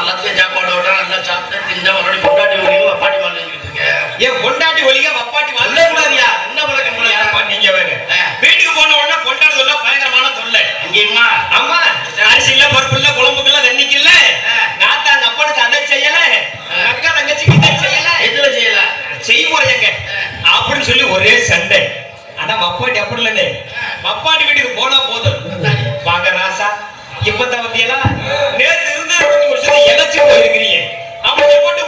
எல்லாத்தையும் சாப்பாடோட நல்லா சாப்பிட்டு தின்னா மறுபடியும் பொண்டாட்டி ஒலிங்க வப்பாட்டி வாழ்ந்துட்டு இருக்கேன். ஏன் பொண்டாட்டி ஒலிங்க வப்பாட்டி வாழ கூடாதியா? என்ன பழக்கம் நீங்க வேறு வீட்டுக்கு போன உடனே பொண்டாட்டி சொல்ல பயங்கரமான தொல்லை அங்கேயுமா? ஆமா, அரிசி இல்ல, பருப்பு இல்ல, குழம்புக்கு இல்ல, தண்ணிக்கு இல்ல, நாத்தா அந்த அப்பனுக்கு அதை செய்யல, அக்கா தங்கச்சிக்கு இதை செய்யல, எதுல செய்யல செய்முறையங்க அப்படின்னு சொல்லி ஒரே சண்டை. ஆனா வப்பாட்டி அப்படி இல்லைன்னு வப்பாட்டி வீட்டுக்கு போனா போதும். வாங்க ராசா, இப்பதான் வந்தியலா, நேற்று இருந்து இழைச்சு போயிருக்கிறீங்க அப்படி போட்டு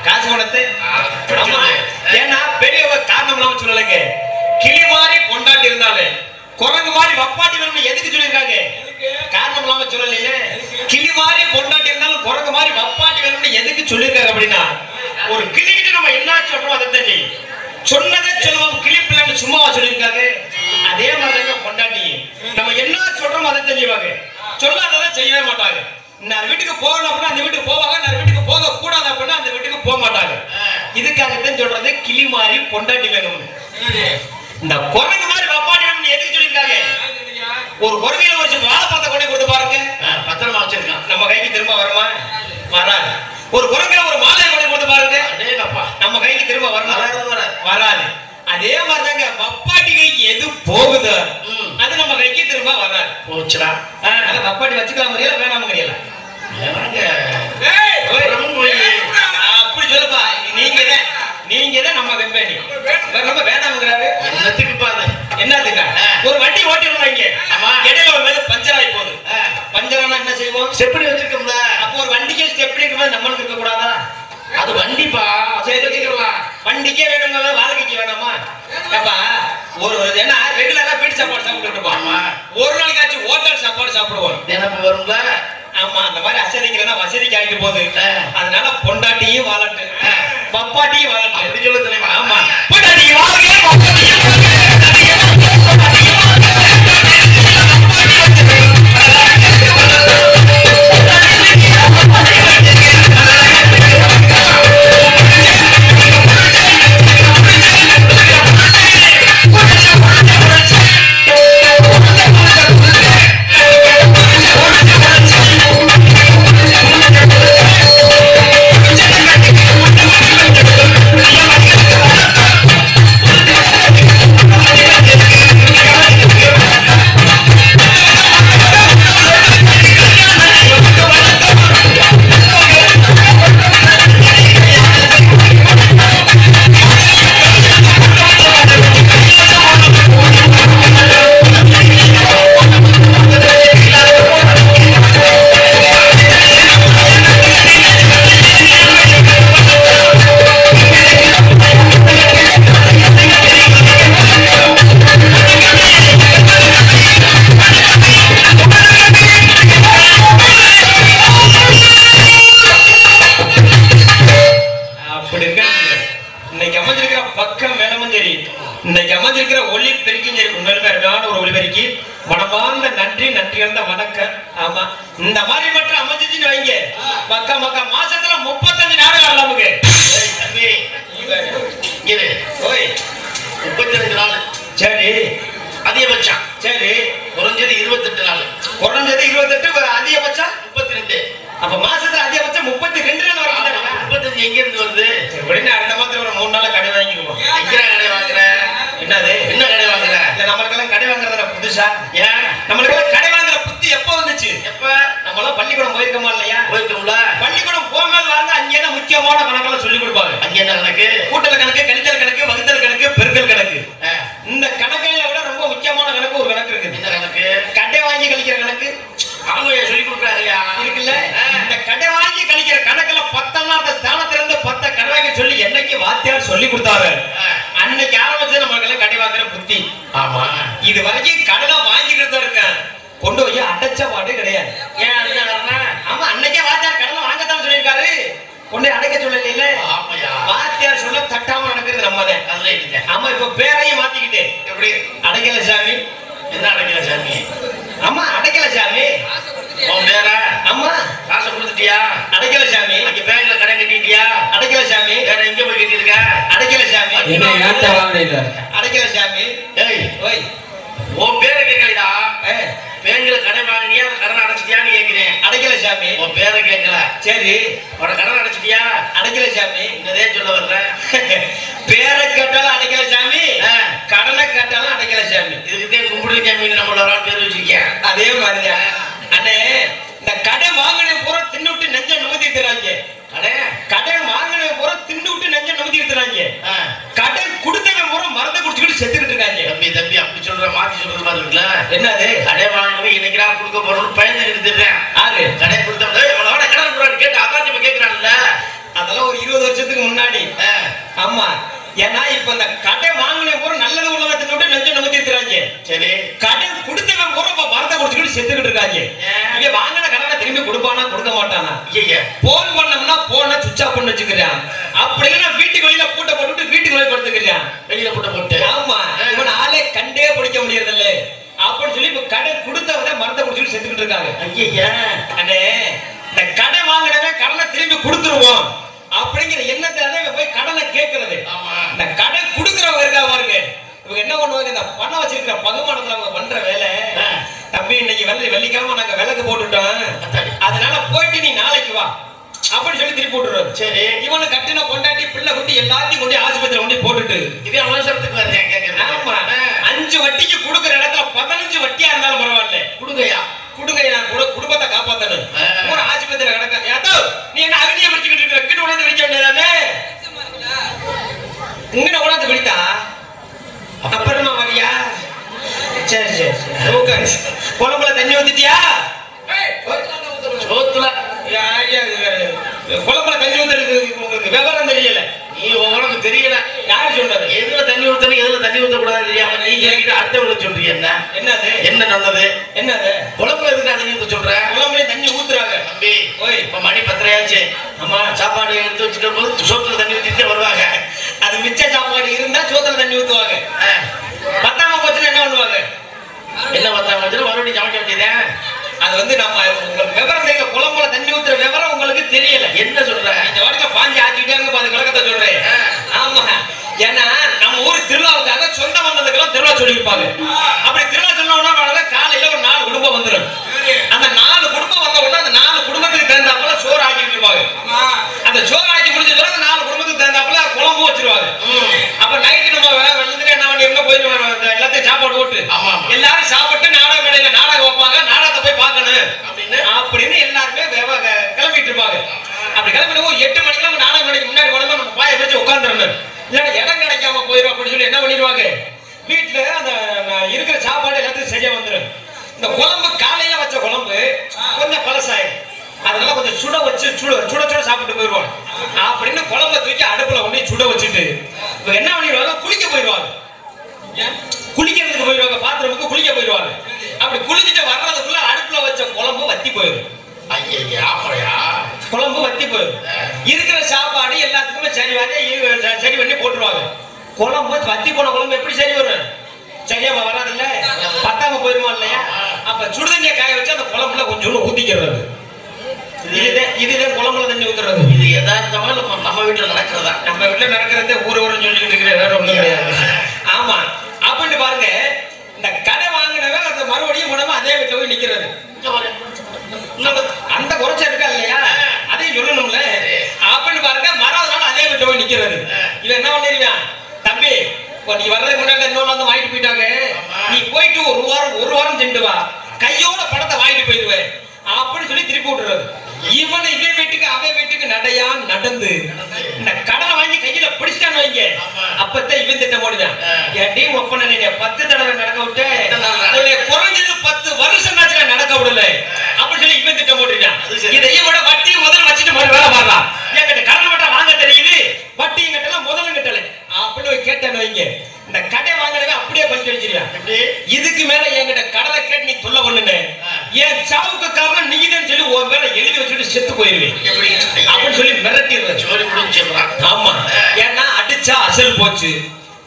காசு பணத்தை. ஏன்னா பெரியவ காரணம் இல்லாம சொல்லலைங்க. கிளி மாதிரி பொண்டாட்டி இருந்தாலே குரங்கு மாதிரி வப்பாட்டி வேணும்னு எதுக்கு சொல்லியிருக்காங்க? காரணம் இல்லாம சொல்லலையே. கிளி மாதிரி பொண்டாட்டி இருந்தாலும் குரங்கு மாதிரி வப்பாட்டி வேணும்னு எதுக்கு சொல்லியிருக்காங்க அப்படின்னா, ஒரு கிளிக்கிட்டு நம்ம என்ன சொல்றோம் அதை தான் செய்யும். சொன்னதை சொல்லுவோம், கிளி பிள்ளைன்னு சும்மாவா சொல்லியிருக்காங்க? அதே மாதிரிதான் பொண்டாட்டி நம்ம என்ன சொல்றோம் அதை தெரிஞ்சுவாங்க, சொல்லாததை செய்யவே மாட்டாங்க. நான் வீட்டுக்கு போகணும் அப்படின்னா அந்த வீட்டுக்கு போவாங்க, நான் வீட்டுக்கு போக கூடாது அப்படின்னா அந்த வீட்டுக்கு போக மாட்டாங்க. இதுக்காகத்தான் சொல்றது கிளி மாதிரி பொண்டாட்டி வேணும். இந்த குரங்கு மாதிரி வப்பாட்டி வேணும்னு எதுக்கு சொல்லியிருக்காங்க? ஒரு குரங்கையில ஒரு வாழைப்பழத்தை கொண்டு கொடுத்து பாருங்க, பத்திரமா வச்சிருக்கான், நம்ம கைக்கு திரும்ப வருமா? வராது. ஒரு குரங்கையில ஒரு மாலையை கொண்டு கொடுத்து பாருங்க, நம்ம கைக்கு திரும்ப வருமா? வராது. அதே மாதிரிதாங்க வப்பாட்டி கைக்கு எது போகுதோ அது நம்ம கைக்கு திரும்ப வராது. போச்சுடா. வப்பாட்டி வச்சுக்கலாம் முடியல, வேணாம முடியல. அப்படி சொல்லுப்பா, நீங்க தான் நம்ம வெப்பாட்டி நம்ம வேணாம்ங்கிறாரு. என்னத்துக்கா? ஒரு வண்டி ஓட்டிடுவாங்க, இடையில ஒரு மேல பஞ்சர் ஆகி போகுது. பஞ்சரானா என்ன செய்வோம்? ஸ்டெப்னி வச்சிருக்கோம்ல. அப்போ ஒரு வண்டிக்கு ஸ்டெப்னி இருக்கும்போது நம்மளுக்கு இருக்க கூடாதா? அது வண்டிப்பா, சரி வச்சுக்கலாம். வண்டிக்கே வேணுங்க, வாழ்க்கைக்கு வேணாமா? அப்பா ஒரு ஏன்னா ரெகுலரா வீட்டு சாப்பாடு சாப்பிட்டு இருப்போம், ஒரு நாளைக்காச்சும் ஹோட்டல் சாப்பாடு சாப்பிடுவோம். நினைப்பு வரும்ல. ஆமா, அந்த மாதிரி அசதிக்கலன்னா வசதிக்கு ஆகிட்டு போகுது. அதனால பொண்டாட்டியும் வாழட்டு, பப்பாட்டியும் வாழட்டு அப்படி சொல்ல தெரியுமா? ஆமா, பொண்டாட்டியும் வாழ்க்கை இந்த மாதிரி மட்டும் அமைஞ்சிச்சுன்னு வைங்க, பக்கம் பக்கம் மாசத்துல 35 நாள் நமக்கு 32 நாள். சரி, அதிகபட்சம். சரி, குறைஞ்சது 28 நாள். குறைஞ்சது 28, அதிகபட்சம் 32. அப்ப மாசத்துல அதிகபட்சம் 32 நாள் வரும். 35 எங்க இருந்து வருது? உடனே அடுத்த மாதத்துல ஒரு 3 நாள் கடை வாங்கிக்குவோம். எங்க கடை வாங்குற? என்னது என்ன கடை வாங்குற? இல்ல நம்மளுக்கெல்லாம் கடை வாங்குறதுல புதுசா. ஏன் நம்மளுக்கெல்லாம் கடை வாங்குற புத்தி எப்ப வந்துச்சு? எப்ப? நம்மளாம் பள்ளிக்கூடம் போயிருக்கோமா இல்லையா? போயிருக்கோம்ல. பள்ளிக்கூடம் போகும்போது வாங்க, அங்கே தான் முக்கியமான கணக்கெல்லாம் சொல்லி கொடுப்பாங்க. அங்க என்ன கணக்கு? கூட்டல் கணக்கு, கழித்தல் கணக்கு, வகுத்தல் கணக்கு, பெருக்கல் கணக்கு. இந்த கணக்கையில விட ரொம்ப முக்கியமான கணக்கு ஒரு கணக்கு இருக்கு. என்ன கணக்கு? கடை வாங்கி கழிக்கிற கணக்கு. அவங்க சொல்லி கொடுக்குறாங்கயா இருக்குல்ல? இந்த கடை வாங்கி கழிக்கிற கணக்குல 10 ஸ்தானத்திலிருந்து 10 கடை வாங்கி சொல்லி என்னைக்கு வாத்தியார் சொல்லி கொடுத்தாரு அன்னைக்கு ஆரம்பிச்சு நம்மளுக்கு கடை வாங்குற புத்தி. ஆமா, இது வரைக்கும் கடனை வாங்கிக்கிட்டு தான் இருக்கேன், கொண்டு போய் அடைச்ச பாடு கிடையாது. ஏன் அதுனா? ஆமா, அன்னைக்கே வாத்தியார் கடனை வாங்கத்தான் சொல்லியிருக்காரு, கொண்டு அடைக்க சொல்லல. வாத்தியார் சொல்ல தட்டாம நடக்கிறது நம்மதான். ஆமா, இப்ப பேரையும் மாத்திக்கிட்டு எப்படி அடைக்கல சாமி. என்ன அடைக்கல சாமி? ஆமா, அடைக்கல சாமி. உன் பேர? ஆமா. காசை கொடுத்துட்டியா? அடைக்கல சாமி. அங்க பேங்க்ல கடன் கட்டிட்டியா? அடைக்கல சாமி. வேற எங்க போய் கட்டிருக்க? அடைக்கல சாமி. என்ன ஏன்டா வாங்குறீங்க? அடைக்கல சாமி. ஏய் ஓய், உன் பேரை கேட்கலடா. பேங்க்ல கடன் வாங்கினியா? சரி, உன கடன் அடைச்சிட்டியா? அடைக்கல சாமி. என்னதே சொல்ல வர்ற? பேரை கேட்டாலும் அடைக்கல சாமி, கடனை கேட்டாலும் அடைக்கல சாமி. இதுக்கிட்டே கும்பிடு சாமி நம்மள ஒரு ஆள் பேர் வச்சிருக்கேன். அதே மாதிரிதான் அண்ணே. இந்த கடை வாங்கின பூரா தின்னு விட்டு நெஞ்ச நுமதி இருக்கிறாங்க. கடை வாங்கின பூரா தின்னு விட்டு நெஞ்ச நுமதி இருக்கிறாங்க. கடை கொடுத்தவன் பூரா மரத்தை குடிச்சுக்கிட்டு செத்துக்கிட்டு இருக்காங்க. தம்பி தம்பி அப்படி சொல்ற மாத்தி சொல்றது மாதிரி இருக்குல்ல. என்னது? கடை வாங்கினவன் இன்னைக்கு கொடுக்க போறோம்னு பயந்து எடுத்துறேன். யாரு கடை கொடுத்தவன் கடன் போறான்னு கேட்டு அதான் இப்ப கேட்கிறான்ல. அதெல்லாம் ஒரு 20 வருஷத்துக்கு முன்னாடி. ஆமா, ஏன்னா இப்ப இந்த கடை வாங்கின பூரா நல்லது உள்ளவங்க தின்னு விட்டு நெஞ்ச நுமதி இருக்கிறாங்க. சரி, கடை கொடுத்தவன் பூரா மரத்தை குடிச்சுக்கிட்டு செத்துக்கிட்டு இருக்காங்க. இங்க வாங்கின கடனை திரும்பி கொடுப்பானா கொடுக்க மாட்டானா? போன் பண்ணோம்னா போன சுவிட்ச் ஆஃப் பண்ணி வச்சுக்கிறான். அப்படி இல்லைன்னா வீட்டுக்கு வெளியில பூட்டை போட்டுட்டு வீட்டுக்கு வெளியே படுத்துக்கிறான். வெளியில பூட்டை போட்டு. ஆமா, இவன் ஆளே கண்டே பிடிக்க முடியறது இல்ல அப்படின்னு சொல்லி இப்ப கடை கொடுத்தவங்க மரத்தை குடிச்சுட்டு செத்துக்கிட்டு இருக்காங்க. ஐயா அண்ணே, இந்த கடை வாங்கினவன் கடனை திரும்பி கொடுத்துருவோம் அப்படிங்கிற எண்ணத்துல போய் கடனை கேட்கறது. இந்த கடை கொடுக்கறவங்க இருக்கா பாருங்க, இவங்க என்ன பண்ணுவாங்க, இந்த பணம் வச்சிருக்கிற பகுமானத்துல அவங்க பண்ற வேலை, தம்பி இன்னைக்கு வெள்ளிக்கிழமை நாங்க விளக்கு போட்டுட்டோம், அதனால போயிட்டு நீ நாளைக்கு வா அப்படின்னு சொல்லி திருப்பி விட்டுருவாரு. சரி, இவனு கட்டின கொண்டாட்டி பிள்ளை குட்டி எல்லாத்தையும் கொண்டு ஆஸ்பத்திரி கொண்டு போட்டுட்டு இதே அவசரத்துக்கு வரேன் கேட்கறேன். ஆமா, 5 வட்டிக்கு கொடுக்குற இடத்துல 15 வட்டியா இருந்தாலும் பரவாயில்ல கொடுங்கய்யா நான் குடும்பத்தை காப்பாத்தணும். ஒரு ஆஸ்பத்திரி கிடக்காது. ஏதோ நீ என்ன அகனியை பிடிச்சிக்கிட்டு இருக்கிற கிட்ட உணர்ந்து பிடிக்க வேண்டியதானே? உங்ககிட்ட உணர்ந்து பிடித்தா அப்புறமா வரியா? சரி சரி சரி, குழம்புல தண்ணி ஊத்திட்டியா? சோத்துல குழம்புல தண்ணி ஊத்துறது உங்களுக்கு விவரம் தெரியல. நீ உனக்கு தெரியல. யாரு சொல்றது? எதுல தண்ணி ஊத்தணும் எதுல தண்ணி ஊத்த கூடாது தெரியாம நீ கேட்டு அடுத்தவங்களுக்கு சொல்றீங்க. என்ன என்னது என்ன நல்லது? என்னது குழம்புல எதுக்கு தண்ணி ஊத்த சொல்ற? குழம்புல தண்ணி ஊத்துறாங்க தம்பி. ஓய், இப்ப மணி 10:30 ஆச்சு. ஆமா, சாப்பாடு எடுத்து வச்சுட்டு போது சோத்துல தண்ணி ஊத்திட்டு வருவாங்க. அது மிச்ச சாப்பாடு இருந்தா சோத்துல தண்ணி ஊத்துவாங்க. பத்தாம போச்சுன்னா என்ன பண்ணுவாங்க? என்ன பத்தாம போச்சுன்னா மறுபடியும் சமைக்க வேண்டியதேன். அது வந்து நம்ம உங்களுக்கு விவரம் தெரியல. குழம்புல தண்ணி ஊத்துற விவரம் உங்களுக்கு தெரியல. என்ன சொல்ற? இந்த வாட்டில பாஞ்சி ஆக்கிட்டே இருங்க, பாதி கலக்கத்தை சொல்றேன். ஆமா, ஏன்னா நம்ம ஊர் திருவிழாவுக்காக சொந்த வந்ததுக்கெல்லாம் திருவிழா சொல்லியிருப்பாங்க. அப்படி திருவிழா சொன்னோம்னா காலையில ஒரு 4 குடும்பம் வந்துடும். அந்த 4 குடும்பம் வந்த உடனே அந்த 4 குடும்பத்துக்கு தகுந்தாப்புல சோறு ஆக்கிட்டு இருப்பாங்க. அந்த சோறு ஆக்கி முடிஞ்ச பிறகு 4 குடும்பத்துக்கு தகுந்தாப்புல குழம்பு வச்சிருவாங்க. அப்ப நைட்டு நம்ம வெள்ளத்துல என்ன பண்ணி என்ன போயிட்டு எல்லாத்தையும் சாப்பாடு ஓட்டு எல்லாரும் சாப்பிட்டு நாடக மேடையில நாடகம் வைப்பாங்க. நாடகத்தை போய் பார்க்கணும் அப்படின்னு எல்லாருமே கிளம்பிட்டு இருப்பாங்க. அப்படி கிளம்பிட்டு ஒரு 8 மணிக்கு நாடக மேடைக்கு முன்னாடி போனோம்னா நம்ம பாய வச்சு உட்காந்துடணும். இல்லைன்னா இடம் கிடைக்காம போயிடும் அப்படின்னு சொல்லி என்ன பண்ணிடுவாங்க, வீட்டுல அந்த இருக்கிற சாப்பாடு எல்லாத்துக்கும் சரியா வந்துடும். இந்த குழம்பு காலையில வச்ச குழம்பு கொஞ்சம் பழசாயிடும். அதனால கொஞ்சம் சுட வச்சு சுட சாப்பிட்டு போயிடுவாங்க. அப்படின்னு குழம்பை தூக்கி அடுப்புல கொண்டு சுட வச்சுட்டு என்ன பண்ணிடுவாங்க, குளிக்க போயிடுவாங்க. குளிக்கிறதுக்கு போயிடுவாங்க, பாத்ரூமுக்கு குளிக்க போயிடுவாங்க. அப்படி குளிச்சுட்டு வர்றதுக்குள்ள அடுப்புல வச்ச குழம்பு வத்தி போயிடும். குழம்பு வத்தி போயிடும். இருக்கிற சாப்பாடு எல்லாத்துக்குமே சரி பண்ணி போட்டுருவாங்க. குழம்பு வத்தி போன குழம்பு எப்படி சரி வரும்? சரியா வராது இல்ல, பத்தாம போயிருமா இல்லையா? அப்ப சுடுதண்ணியை காய வச்சு அந்த குழம்புல கொஞ்சம் ஊத்திக்கிறது. இதுதான் குழம்புல தண்ணி ஊத்துறது. இது யதார்த்தமா நம்ம வீட்டுல நடக்கிறதா? நம்ம வீட்டுல நடக்கிறதே ஊர் சொல்லிக்கிட்டு இருக்கிற வேற ஒண்ணும் கிடையாது. ஆமா, அப்படின்னு பாருங்க, இந்த கடை வாங்கினவ அந்த மறுபடியும் உடம்பு அதே வீட்டுல போய் நிக்கிறது. அந்த குறைச்ச இருக்கா இல்லையா, அதையும் சொல்லணும்ல. அப்படின்னு பாருங்க, மறாவது அதே வீட்டுல போய் நிக்கிறது. இவன் என்ன பண்ணிருக்கான், தம்பி நீ வர்றதுக்கு முன்னாடி இன்னொரு வந்து வாங்கிட்டு போயிட்டாங்க, நீ போயிட்டு ஒரு வாரம் சென்று வா, கையோட பணத்தை வாங்கிட்டு போயிடுவேன் அப்படின்னு சொல்லி திருப்பி விட்டுறது. இவன் இவன் வீட்டுக்கு அவன் வீட்டுக்கு நடையா நடந்து இந்த கடனை வாங்கி கையில பிடிச்சிட்டான்னு வைங்க, அப்பத்தான் இவன் திட்டம் போடுவேன். என் ஒப்பனை 10 தடவை நடக்க விட்டு குறைஞ்சது 10 வருஷம் நடக்க விடல அப்படின்னு சொல்லி இவன் திட்டம் போட்டுருக்கான். இதையும் விட வட்டி முதல்ல வச்சுட்டு வேலை பாடலாம். என்கிட்ட கடன் மட்டும் வாங்க தெரியுது, வட்டியும் கட்டல முதலும் கட்டல அப்படின்னு கேட்டேன்னு வைங்க, இந்த கடை வாங்கினவே அப்படியே பறிச்சு அடிச்சிருக்கான். இதுக்கு மேல என்கிட்ட கடலை கேட்டு நீ தொல்லை பண்ணுன, என் சாவுக்கு காரணம் நீதான் சொல்லி உன் மேல எழுதி வச்சுட்டு செத்து போயிருவேன் அப்படின்னு சொல்லி மிரட்டிடுறேன். ஆமா, ஏன்னா அடிச்சா அசல் போச்சு,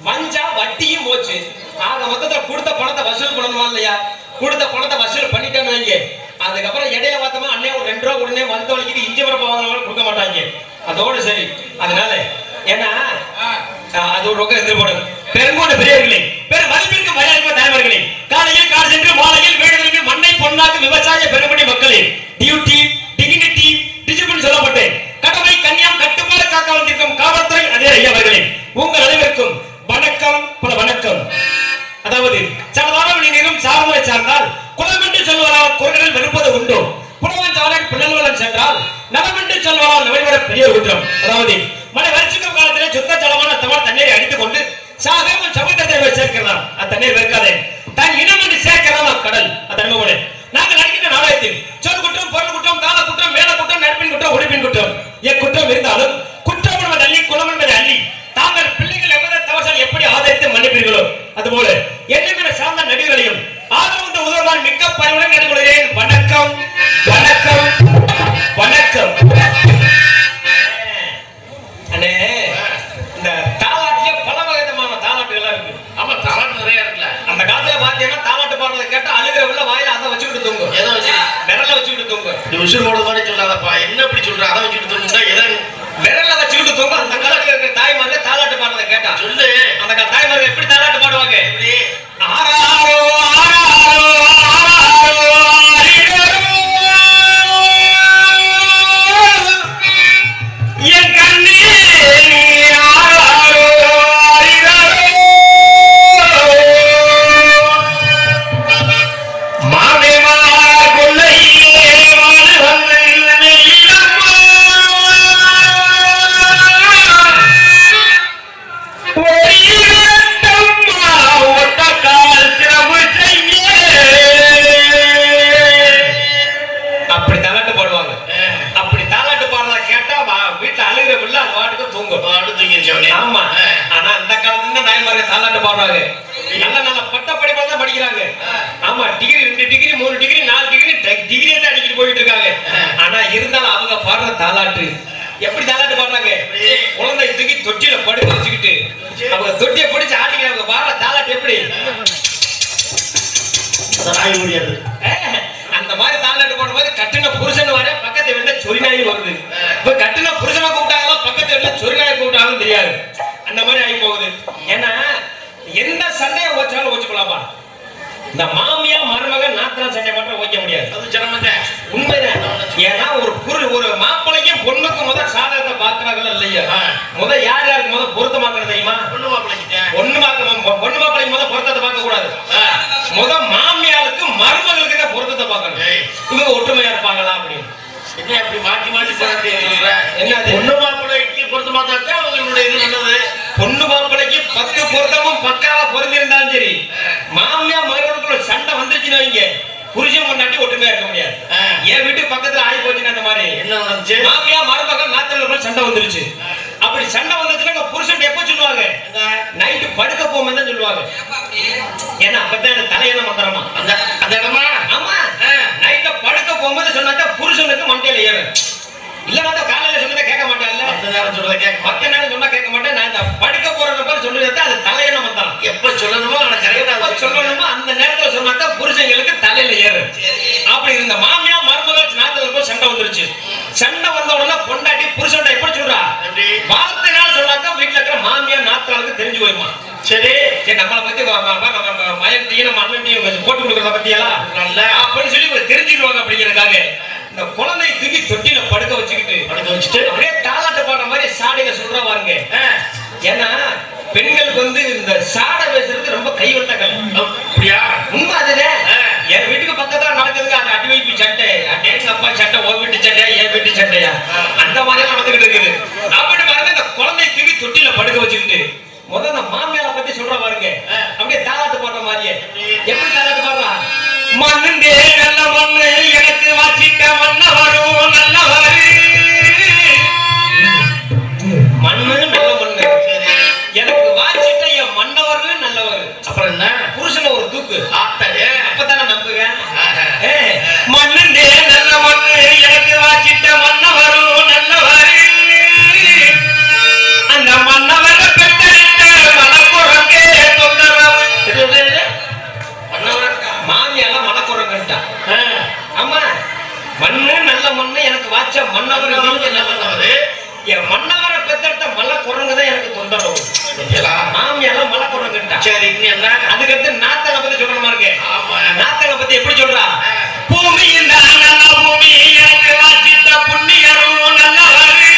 வஞ்சா வட்டியும் போச்சு. ஆக மொத்தத்துல கொடுத்த பணத்தை வசூல் பண்ணணுமா இல்லையா? கொடுத்த பணத்தை வசூல் பண்ணிட்டேன்னு வைங்க, அதுக்கப்புறம் இடையில பார்த்தோமா அண்ணே ஒரு 2 ரூபா உடனே மருத்துவ வலிக்குது இஞ்சி வர போவாங்க கொடுக்க மாட்டாங்க. அதோட சரி. அதனால ஏன்னா அது ஒரு பக்கம் எதிர்பார்க்கும். பெருங்கோடு பெரியவர்களே, பெரும் மதிப்பிற்கு மரியாதை தலைவர்களே, காலையில் கால் சென்று மாலையில் வீடு மண்ணை பொன்னாக்கும் விவசாய பெருமணி மக்களே, டியூட்டி டிகினிட்டி டிஜிபிள் சொல்ல குரல்கள் வெறுப்பது உண்டு. புலவன் சாலை பிள்ளைகளுடன் சென்றால் நலமென்று சொல்வார் நவீன பெரிய குற்றம். அதாவது மழை வரிச்சிக்கும் காலத்திலே சுத்த ஜலமான தமிழ் தண்ணீரை அடித்துக் கொண்டு சாகவன் சமுத்திரத்தை சேர்க்கிறான். அத்தண்ணீர் வெறுக்காதே தன் இனம் என்று சேர்க்கிறான் அக்கடல். அதன்போல நாங்கள் நடிக்கின்ற நாடகத்தில் சொல் குற்றம், பொருள் குற்றம், தாள குற்றம், மேல குற்றம், நட்பின் குற்றம், ஒழிப்பின் குற்றம் குற்றம் இருந்தாலும் குற்றம் என்பது அள்ளி, குணம் என்பது அள்ளி. தாங்கள் பிள்ளைகள் எவ்வளவு தவசால் எப்படி ஆதரித்து மன்னிப்பீர்களோ அதுபோல என்னென்ன சார்ந்த நடிகர்களையும் ஆதரவு உதவுவான் மிக்க பணிவுடன் கேட்டுக்கொள்கிறேன். வணக்கம் வணக்கம் வணக்கம். அண்ணே, இந்த தாலாட்டிலே பல வகையான தாலாட்டுகள் இருக்கு. ஆமா, தாலாட்டு நிறைய இருக்குல்ல. அந்த காலத்துல பாத்தீங்கன்னா தாலாட்டு பாடுறதை கேட்டா அழுகிற உள்ள வாயில அதை வச்சுக்கிட்டு தூங்கும். எதை வச்சு? விரல வச்சுக்கிட்டு தூங்கும். இந்த உசுர் போட மாதிரி சொல்லாதப்பா. என்ன இப்படி சொல்ற? அதை வச்சுக்கிட்டு தூங்குதா? எதை விரல வச்சுக்கிட்டு தூங்கும். அந்த காலத்துல இருக்கிற தாய்மார்கள் தாலாட்டு பாடுறதை கேட்டா சொல்லு. அந்த தாய்மார்கள் எப்படி தாலாட்டு பாடுவாங்க? எப்படி? ஆராரோ ஆராரோ ஆராரோ என் கண்ணே ஆராரோ மாமே மாறா கொல்லையே வாழ வந்து அப்படி தாலாட்டு பாடுவாங்க. அப்படி தாலாட்டு பாடுறத கேட்டா வீட்டுல அழுகிற பிள்ளை அந்த வாட்டுக்கு தூங்கும். ஆமா. ஆனா அந்த காலத்துல நாயமார்கள் தாலாட்டு பாடுறாங்க. நல்ல நல்ல பட்ட படிப்பா தான் படிக்கிறாங்க. ஆமா, degree 2 degree 3 degree 4 degree degree தான் அடிக்கிட்டு போயிட்டு இருக்காங்க. ஆனா இருந்தாலும் அவங்க பாடுற தாலாட்டு எப்படி தாலாட்டு பாடுறாங்க? குழந்தை தூக்கி தொட்டியில படுக்க வச்சுக்கிட்டு அவங்க தொட்டியை பிடிச்சு ஆடிக்கிறாங்க. பாடுற தாலாட்டு எப்படி? அந்த மாதிரி தாலாட்டு போடும்போது கட்டின புருஷன் வர பக்கத்து வீட்டுல சொரிநாய் வருது. இப்ப கட்டின புருஷனை கூப்பிட்டாலும் பக்கத்து வீட்டுல சொரிநாயை கூப்பிட்டாலும் தெரியாது. அந்த மாதிரி ஆகி போகுது. ஏன்னா எந்த சண்டையை ஓச்சாலும் ஓச்சுக்கலாமா? இந்த மாமியா மருமகன் நாத்தனா சண்டை மட்டும் ஓய்க்க முடியாது. அது சிரமம் உண்மைதான். ஏன்னா ஒரு மாப்பிள்ளைக்கும் பொண்ணுக்கும் முதல் சாதகத்தை பாக்குறாங்களா இல்லையா? முதல் யார் யாருக்கு முதல் பொருத்தமாக்குறது தெரியுமா? பொண்ணு மாப்பிள்ளைக்கு முதல் பொருத்தத்தை பார்க்க கூடாது. முதல் மாமியாருக்கு மருமகளுக்கு தான் பொருத்தத்தை பார்க்கணும். இவங்க ஒற்றுமையா இருப்பாங்களா அப்படின்னு. என்ன அப்படி மாற்றி மாற்றி சொல்ற? என்ன பொண்ணு மாப்பிள்ளைக்கு பொருத்தமா தான் அவங்களுடைய இது நல்லது. பொண்ணு மாப்பிள்ளைக்கு 10 பொருத்தமும் பக்காவா பொருந்தி இருந்தாலும் சரி, மாமியா மருமகளுக்குள்ள சண்டை வந்துருச்சுன்னு வைங்க, புருஷன் பொண்டாட்டி ஒற்றுமையா இருக்க முடியாது. என் வீட்டுக்கு பக்கத்துல ஆகி போச்சுன்னா அந்த மாதிரி என்ன நடந்துச்சு? மாமியா மருமகன் நாத்தனார் சண்டை வந்துருச்சு. அப்படி சண்டை வந்துச்சுன்னா புருஷன் எப்ப சொல்லுவாங்க? நைட்டு படுக்க போகும்போது தான் சொல்லுவாங்க. ஏன்னா அப்பதான் தலையெண்ண மந்திரமா அந்த இடமா. ஆமா, நைட்ல படுக்க போகும்போது சொன்னாக்கா புருஷனுக்கு மண்டையில ஏறும். இல்லன்னா காலையில சொன்னதை கேட்க மாட்டேன்ல. மத்த நேரம் சொல்றத கேட்க மத்த நேரம் சொன்னா கேட்க மாட்டேன். நான் இந்த படுக்க போறத சொல்றது அது தலையெண்ண மந்திரம். எப்ப சொல்லணுமோ அதை கரெக்டா சொல்லணுமோ அந்த நேரத்துல சொன்னாக்கா புருஷங்களுக்கு தலையில ஏறும். அப்படி இருந்த மாமியா மருமகள் நாத்தனார் சண்டை வந்துருச்சு. சண்டை வந்த உடனே பொண்டாட்டி புருஷன் எப்படி சொல்றா? வார்த்தைனால சொன்னாக்கா வீட்டுல இருக்கிற மாமியா நாத்தனாருக்கு தெரிஞ்சு போயிருமா? சரி சரி, நம்மளை பத்தி நம்ம மயத்தையும் நம்ம அண்ணன்டையும் போட்டு கொடுக்கறத பத்தியெல்லாம் நல்ல அப்படின்னு சொல்லி தெரிஞ்சுக்குவாங்க. அப்படிங்கிறதுக்காக இந்த குழந்தை தூக்கி தொட்டில படுக்க வச்சுட்டு அப்படியே தாலாட்டு பாடுற மாதிரி சாடையில சொல்ற பாருங்க. ஏன்னா பெண்களுக்கு வந்து இந்த சாடை பேசுறது ரொம்ப கைவிட்ட கல். அப்படியா? உண்மை அதுதான். என் வீட்டுக்கு பக்கத்துல நடக்குதுங்க அது அடி வைப்பு சட்டை. எங்க அப்பா சட்டை, ஓ வீட்டு சட்டையா என் வீட்டு சட்டையா, அந்த மாதிரி எல்லாம் நடந்துகிட்டு இருக்குது. அப்படி பாருங்க, இந்த குழந்தை தூக்கி தொட்டில படுக்க வச்சுக்கிட்டு முதல்ல மாமியாரை பத்தி சொல்ற பாருங்க. அப்படியே தாலாட்டு பாடுற மாதிரியே. எப்படி தாலாட்டு பாடுறா? மண்ணுண்டே நல்ல மண்ணு எனக்கு வாச்சிட்ட மன்னவரும் நல்லவரு. மண்ணு நல்ல மண்ணு எனக்கு வாச்சிட்ட என் மன்னவரு நல்லவரு. அப்புறம் என்ன? புருஷன ஒரு தூக்கு ஆத்தாடே. அப்பதானே நம்புவேன். மண்ணுண்டே நல்ல மண்ணு எனக்கு வாச்சிட்ட மன்னவரும் நல்லவரு. அந்த மன்னவரை பெற்றெடுத்த மனக்குரங்கே தொந்தரவு. மாமியெல்லாம் மனக்குரங்கட்டா. ஆமா, மண்ணு நல்ல மண்ணு எனக்கு வாச்ச மன்னவர் என்ன பண்ணாரு? என் மன்னவரை பெற்றெடுத்த மலக்குரங்குதான் எனக்கு தொந்தரவு. மாமியெல்லாம் மலக்குரங்கட்டா. சரி, அதுக்கடுத்து நாத்தனை பத்தி சொல்லணுமா இருக்கு. நாத்தனை பத்தி எப்படி சொல்றா? பூமி இந்த நல்ல பூமி எனக்கு வாச்சிட்ட புண்ணியரும் நல்லவரு.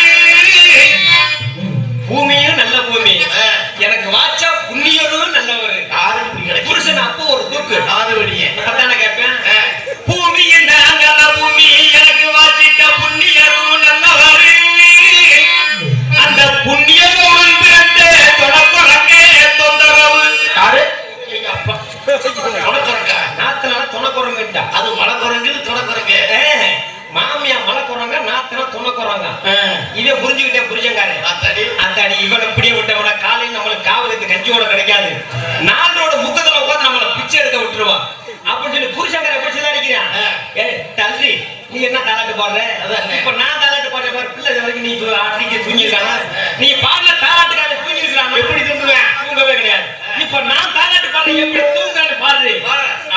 பூமியும் நல்ல பூமி எனக்கு வாச்சா புண்ணியரும் நல்லவரு. புருஷன் அப்போ ஒரு தூக்கு ஆறுவடியே கேட்பேன். பூமியின் துணக்குறாங்க. இவன் புரிஞ்சுக்கிட்டே புரிஞ்சங்காரு அத்தாடி இவன் இப்படியே விட்டவன காலையில் நம்மளுக்கு காவலுக்கு கஞ்சியோட கிடைக்காது, நாளோட முக்கத்துல உட்காந்து நம்மள பிச்சை எடுக்க விட்டுருவான் அப்படின்னு சொல்லி புருஷங்கார எப்படி அடிக்கிறான். தள்ளி நீ என்ன தாலாட்டு பாடுற, இப்ப நான் தாலாட்டு பாடுற பாரு பிள்ளை வரைக்கும் நீ அடிக்க தூங்கிருக்கானா, நீ பாடல தாலாட்டுக்காக தூங்கிருக்கான் எப்படி தூங்குவேன், தூங்கவே கிடையாது. இப்ப நான் தாலாட்டு பாடுற எப்படி தூங்கான்னு பாரு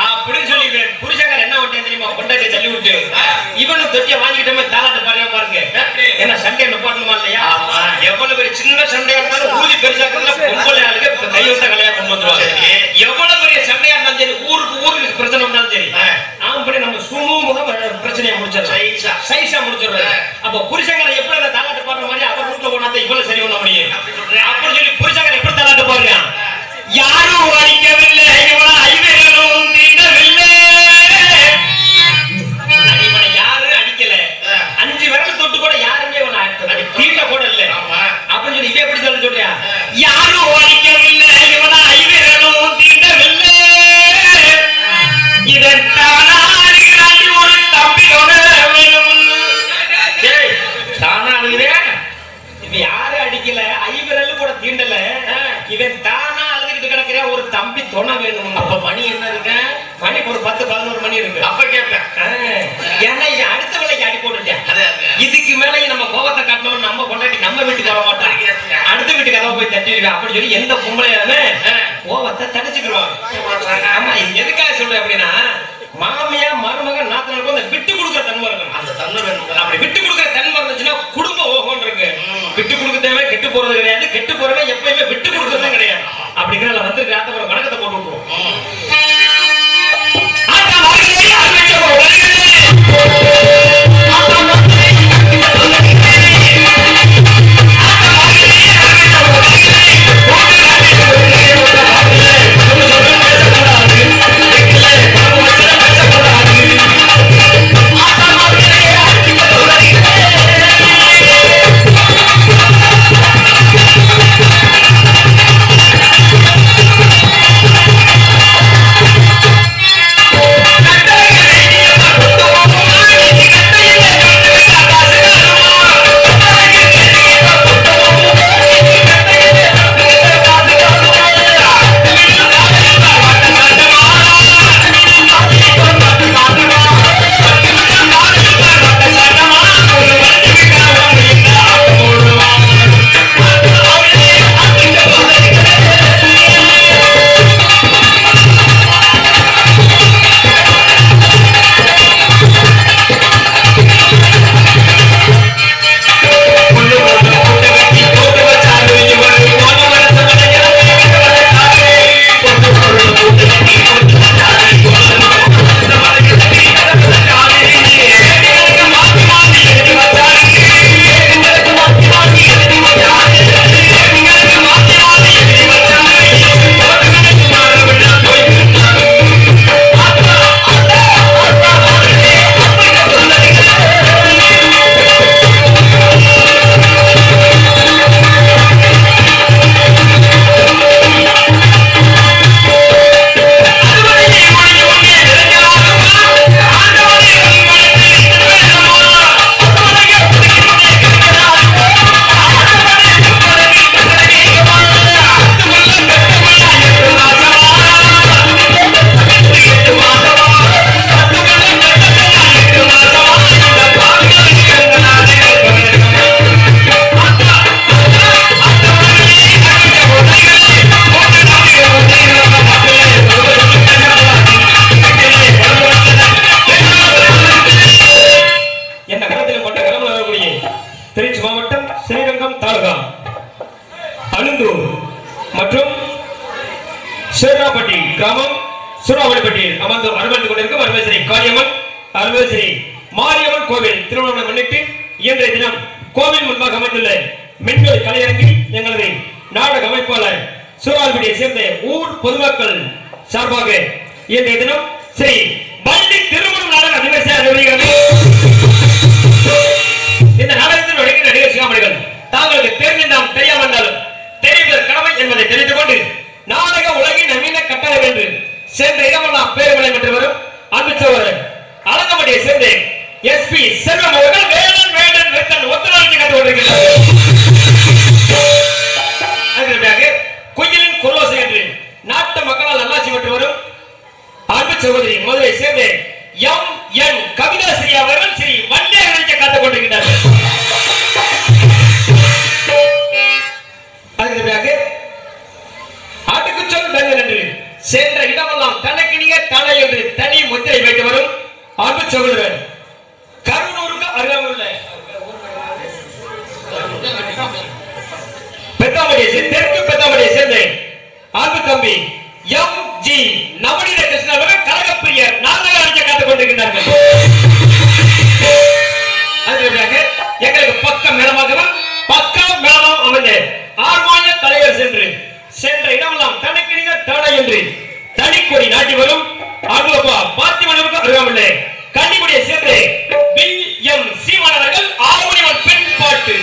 அப்படின்னு சொல்லி புருஷங்கார என்ன விட்டேன் தெரியுமா, கொண்டாட்டி தள்ளி விட்டு இவனும் தொட்டிய வாங்கிட்டோமே தாலாட்டு பாடுற பாருங்க. ஏன்னா சண்டை நிப்பாட்டணுமா இல்லையா, எவ்வளவு பெரிய சின்ன சண்டையா இருந்தாலும் ஊதி பெருசாக்கிறதுல பொம்பளை ஆளுங்க கையொத்த கலையா கொண்டு வந்துருவாங்க. எவ்வளவு பெரிய சண்டையா இருந்தாலும் சரி, ஊருக்கு பிரச்சனை வந்தாலும் சரி, ஆம்பளை நம்ம சுமூகமா பிரச்சனையை முடிச்சிடலாம், சைஸா முடிச்சிடுறாரு. அப்ப புருஷங்களை எப்படி அந்த தாலாட்டு பாடுற மாதிரி அவர் வீட்டுல போனாதான் இவ்வளவு சரி பண்ண முடியும் அப்படின்னு சொல்லி புருஷங்களை எப்படி தாலாட்டு பாடுறான். யாரும் அடிக்கவில்லை இவனை ஐவர்களும் தீண்டவில்லை, இவனை யாரும் அடிக்கல, 5 விரல் தொட்டு கூட யாருமே இவனை தீண்ட கூட இல்லை அப்படின்னு சொல்லி இவன் எப்படி சொல்றியா. யாரும் அடிக்கவில்லை இவனை ஐவர்களும் தீண்டவில்லை, இதற்கான ஒரு தம்பியோட தானா அழுகிறேன். இப்ப யாரும் அடிக்கல, ஐவரல் கூட தீண்டல, இவன் தானா அழுதுகிட்டு கிடக்கிற ஒரு தம்பி துணை வேணும். அப்ப மணி என்ன இருக்கு, மணி ஒரு 10-11 மணி இருக்கு. அப்ப கேட்பேன் ஏன்னா இவன் அடுத்த வேலைக்கு அடி போட்டுட்டேன், இதுக்கு மேலே நம்ம கோபத்தை காட்டணும், நம்ம கொண்டாடி நம்ம வீட்டுக்கு வர மாட்டோம், அடுத்த வீட்டுக்கு கதவை போய் தட்டிடுவேன் அப்படின்னு சொல்லி எந்த பொம்பளையாலுமே கோபத்தை தடுச்சுக்கிடுவாங்க. ஆமா, இது எதுக்காக சொல்றேன் அப்படின்னா, மாமியா மருமக நாத்தனாருக்கு அந்த விட்டு கொடுக்குற தன்மை இருக்கணும், அந்த தன்மை வேணும். அப்படி விட்டு கொடுக்குற தன்மை இருந்துச்சுன்னா குடும்பம் ஓகோன்னு இருக்கு. விட்டு கொடுக்கறதே கெட்டு போறது கிடையாது, கெட்டு போறவே எப்பயுமே விட்டு கொடுக்கறதே கிடையாது. அப்படிங்கிற வந்து ராத்தவரை வணக்கத்தை போட்டு விட்டுருவோம். சேராப்பட்டி கிராமம் சூறாவளிப்பட்டியில் அமர்ந்து கொண்டிருக்கும் அருள்மிகு காளியம்மன் அருள்மிகு மாரியம்மன் கோவில் திருவிழாவை முன்னிட்டு இன்றைய தினம் கோவில் முன்பாக அமைந்துள்ள மின்வெளி கலையரங்கில் எங்களது நாடக அமைப்பாளர் சூறாவளிப்பட்டியை சேர்ந்த ஊர் பொதுமக்கள் சார்பாக இன்றைய தினம் ஸ்ரீ பள்ளி திருமணம் நாடக நிகழ்ச்சியாக நடைபெறுகிறது. இந்த நாடகத்தில் நடிகை நடிகர் சிகாமணிகள் தாங்களுக்கு தெரிந்தாலும் தெரியாமலும் தெரிவது கடமை என்பதை தெரிந்து கொண்டு நாடக உலகின் நவீன கட்டளை என்று சேர்ந்த இடமெல்லாம் பேர்களை பெற்று வரும் அன்பு சகோதரர் அலங்கமடியை சேர்ந்த SP செல்வம் அவர்கள் வேடன் வேடன் கொண்டிருக்கிறார்கள். அதற்கு குயிலின் குரோசை என்று நாட்டு மக்களால் நல்லாட்சி பெற்று வரும் அன்பு சகோதரி மதுரை சேர்ந்து எம்.என். கவிதாசிரி அவர்கள் ஸ்ரீ வண்டியாக காத்துக் கொண்டிருக்கிறார்கள். அதற்கு ஆட்டுக்கு சொல் தங்கள் என்று சென்ற இடமெல்லாம் தனக்கு நிகர் தலை என்று தனி முத்திரை வைத்து வரும் அன்பு சகோதரர் கருணூருக்கு அருகாமையுள்ள தெற்கு பெத்தாமடியை சேர்ந்த அன்பு தம்பி எம்.ஜி. நவநீத கிருஷ்ணன் அவர்கள் கழகப்பிரியர் நாடக அடிக்க காத்துக் கொண்டிருக்கிறார்கள். எங்களுக்கு பக்கம் மேலமாகவும் பக்கம் மேலமாகவும் அமைந்த ஆர்மானிய தலைவர் சென்ற இடமெல்லாம் தனக்கு நிகர் தடை என்று தனிக்கொடி நாட்டி வரும் அன்பப்பா பார்த்திபனுக்கு அருகாமையுள்ள கன்னிக்குடியை சேர்ந்து பி.எம். சீமானவர்கள் ஆறுமணிவன் பெண் பாட்டு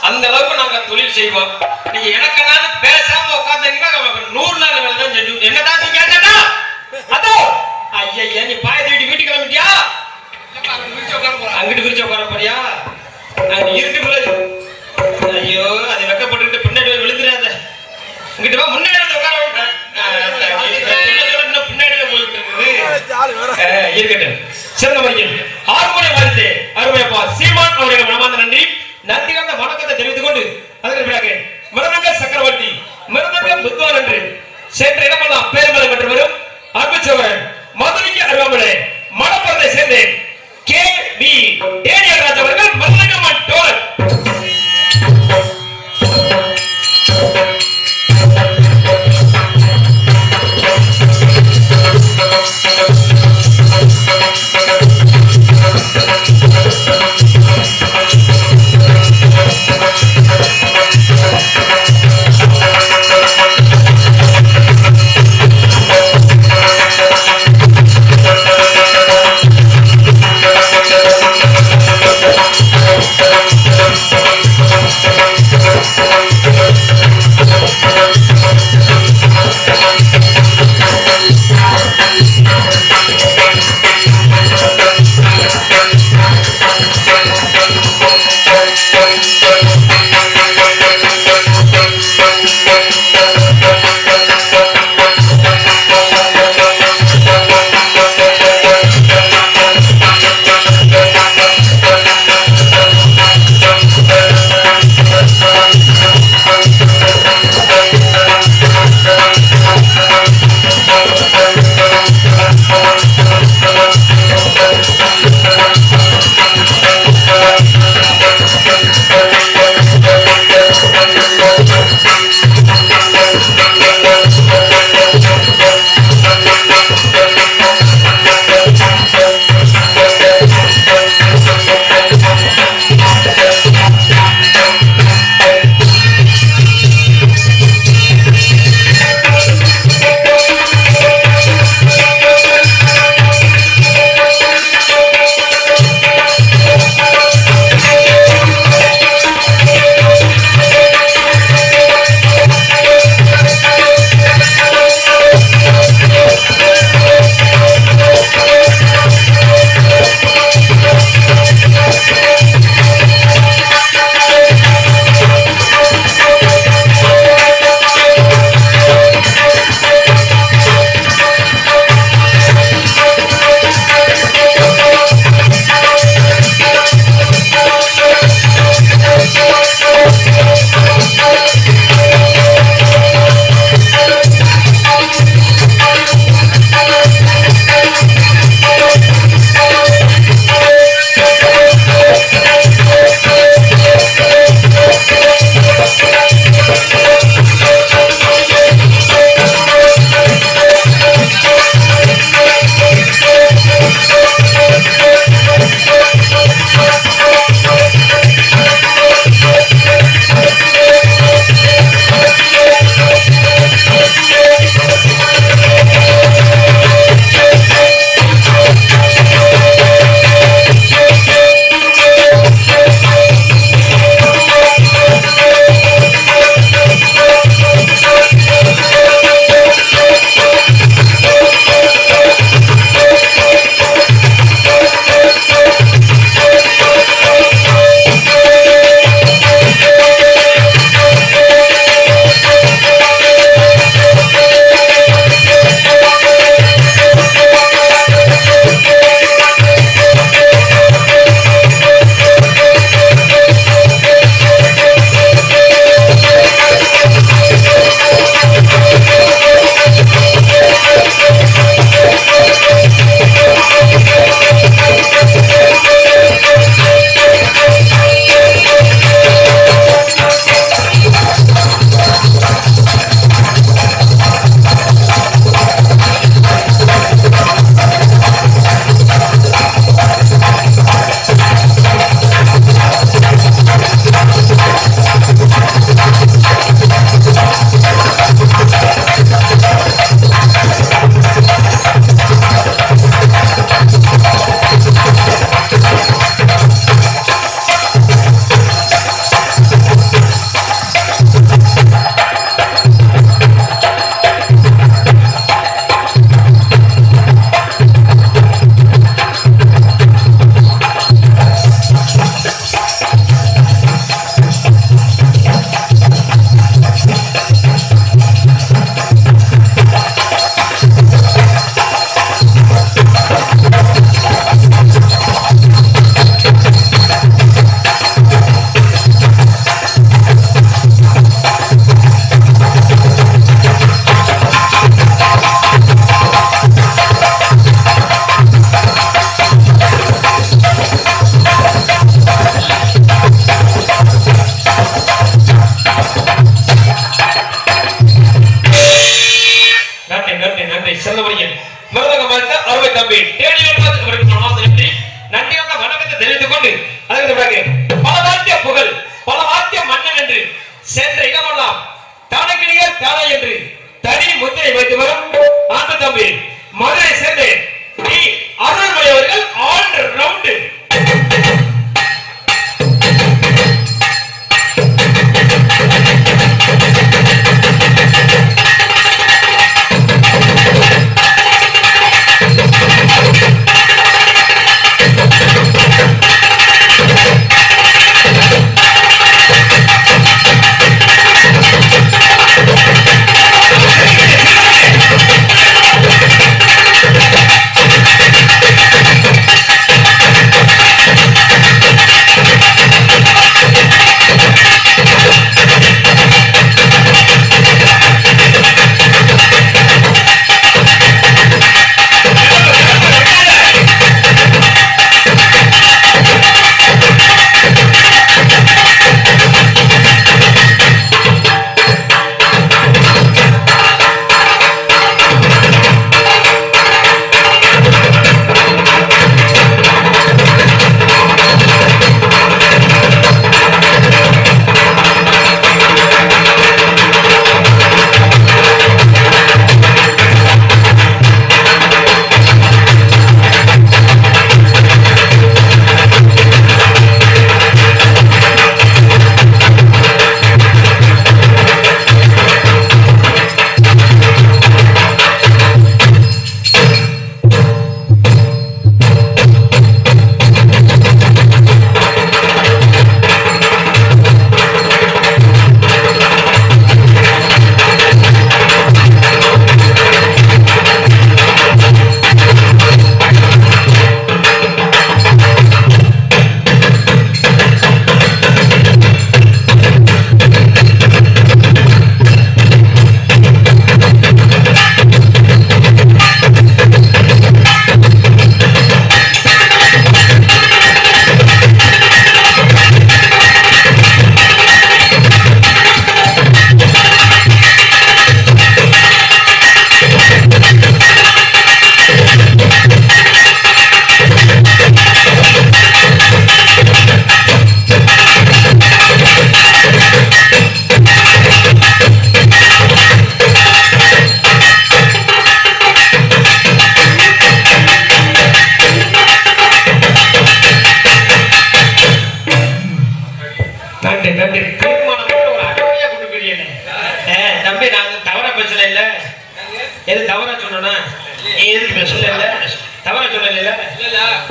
அந்த அளவுக்கு நாங்க தொழில் செய்வோம். நீங்க எனக்கு நான் பேசாம உட்கார்ந்தீங்கன்னா 100 நாள் வேலை தான் செஞ்சு என்னடா நீ கேட்டடா அதோ ஐயா நீ பாய தூக்கிட்டு வீட்டுக்கு கிளம்பிட்டியா? அங்கிட்டு விரிச்சு உட்கார போறியா? நாங்க இருட்டுக்குள்ள ஐயோ அதை வெக்கப்பட்டு பின்னாடி விழுந்துடாத. இங்கிட்டு வா முன்னாடி உட்கார பின்னாடியே போயிட்டு இருக்குது இருக்கட்டும். சிறந்த முறையில் 6 முறை வருது அருமையப்பா சீமான் அவர்கள் மனமார்ந்த நன்றி நன்றி கலந்த வணக்கத்தை தெரிவித்துக் கொண்டு அதற்கு பிறகு மிருதங்க சக்கரவர்த்தி மிருதங்க புத்வான் என்று சென்ற இடமெல்லாம் பேருமலை பெற்று வரும் அன்பு சோழன் மதுரைக்கு அருகாமலே மணப்பரத்தை சேர்ந்து கே.வி. டேனியல் ராஜ் அவர்கள் மிருதங்கமன் டோல்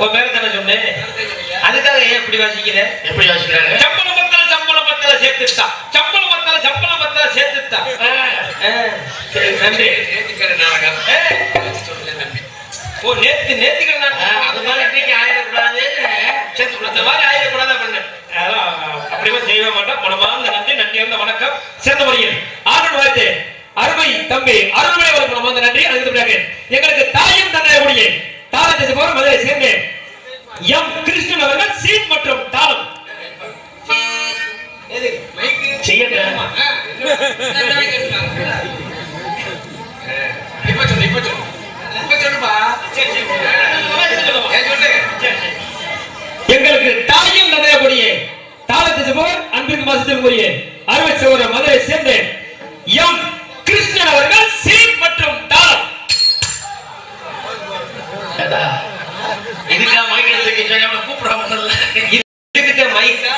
உன் பேரை தானே சொன்னேன். அதுக்காக ஏன் இப்படி வாசிக்கிற? எப்படி வாசிக்கிறாங்க? சம்பளம் பத்தல சேர்த்துட்டா, சம்பளம் பத்தல சேர்த்துட்டா. சரி, நன்றி. ஓ, நேத்துக்கிற அது மாதிரி இன்னைக்கு ஆயிடக்கூடாது, சேர்த்து இந்த மாதிரி ஆயிடக்கூடாது பண்ண அப்படியே செய்ய மாட்டோம். மனமார்ந்த நன்றி, நன்றியார்ந்த வணக்கம். சிறந்த முறையில் ஆண்டு வாழ்த்து அருமை தம்பி அருள்மொழி அவர்களுக்கு மனமார்ந்த நன்றி. அதுக்கு பிறகு எங்களுக்கு தாயும் தந்தையுடைய தாளத்தை போற மதுரை சேர்ந்த எம் கிருஷ்ணன் அவர்கள் சீட் மற்றும் தாளம் எங்களுக்கு தாயும் தந்தையுடைய தாளத்தை போர் அன்பிற்கு மாசத்திற்குரிய அறுவை சோர மதுரை சேர்ந்த எம் கிருஷ்ணன் அவர்கள் சீட் மற்றும் தாளம். இதுக்கா மைக்கு கூப்பிடாம இதுக்கிட்ட மைக்கா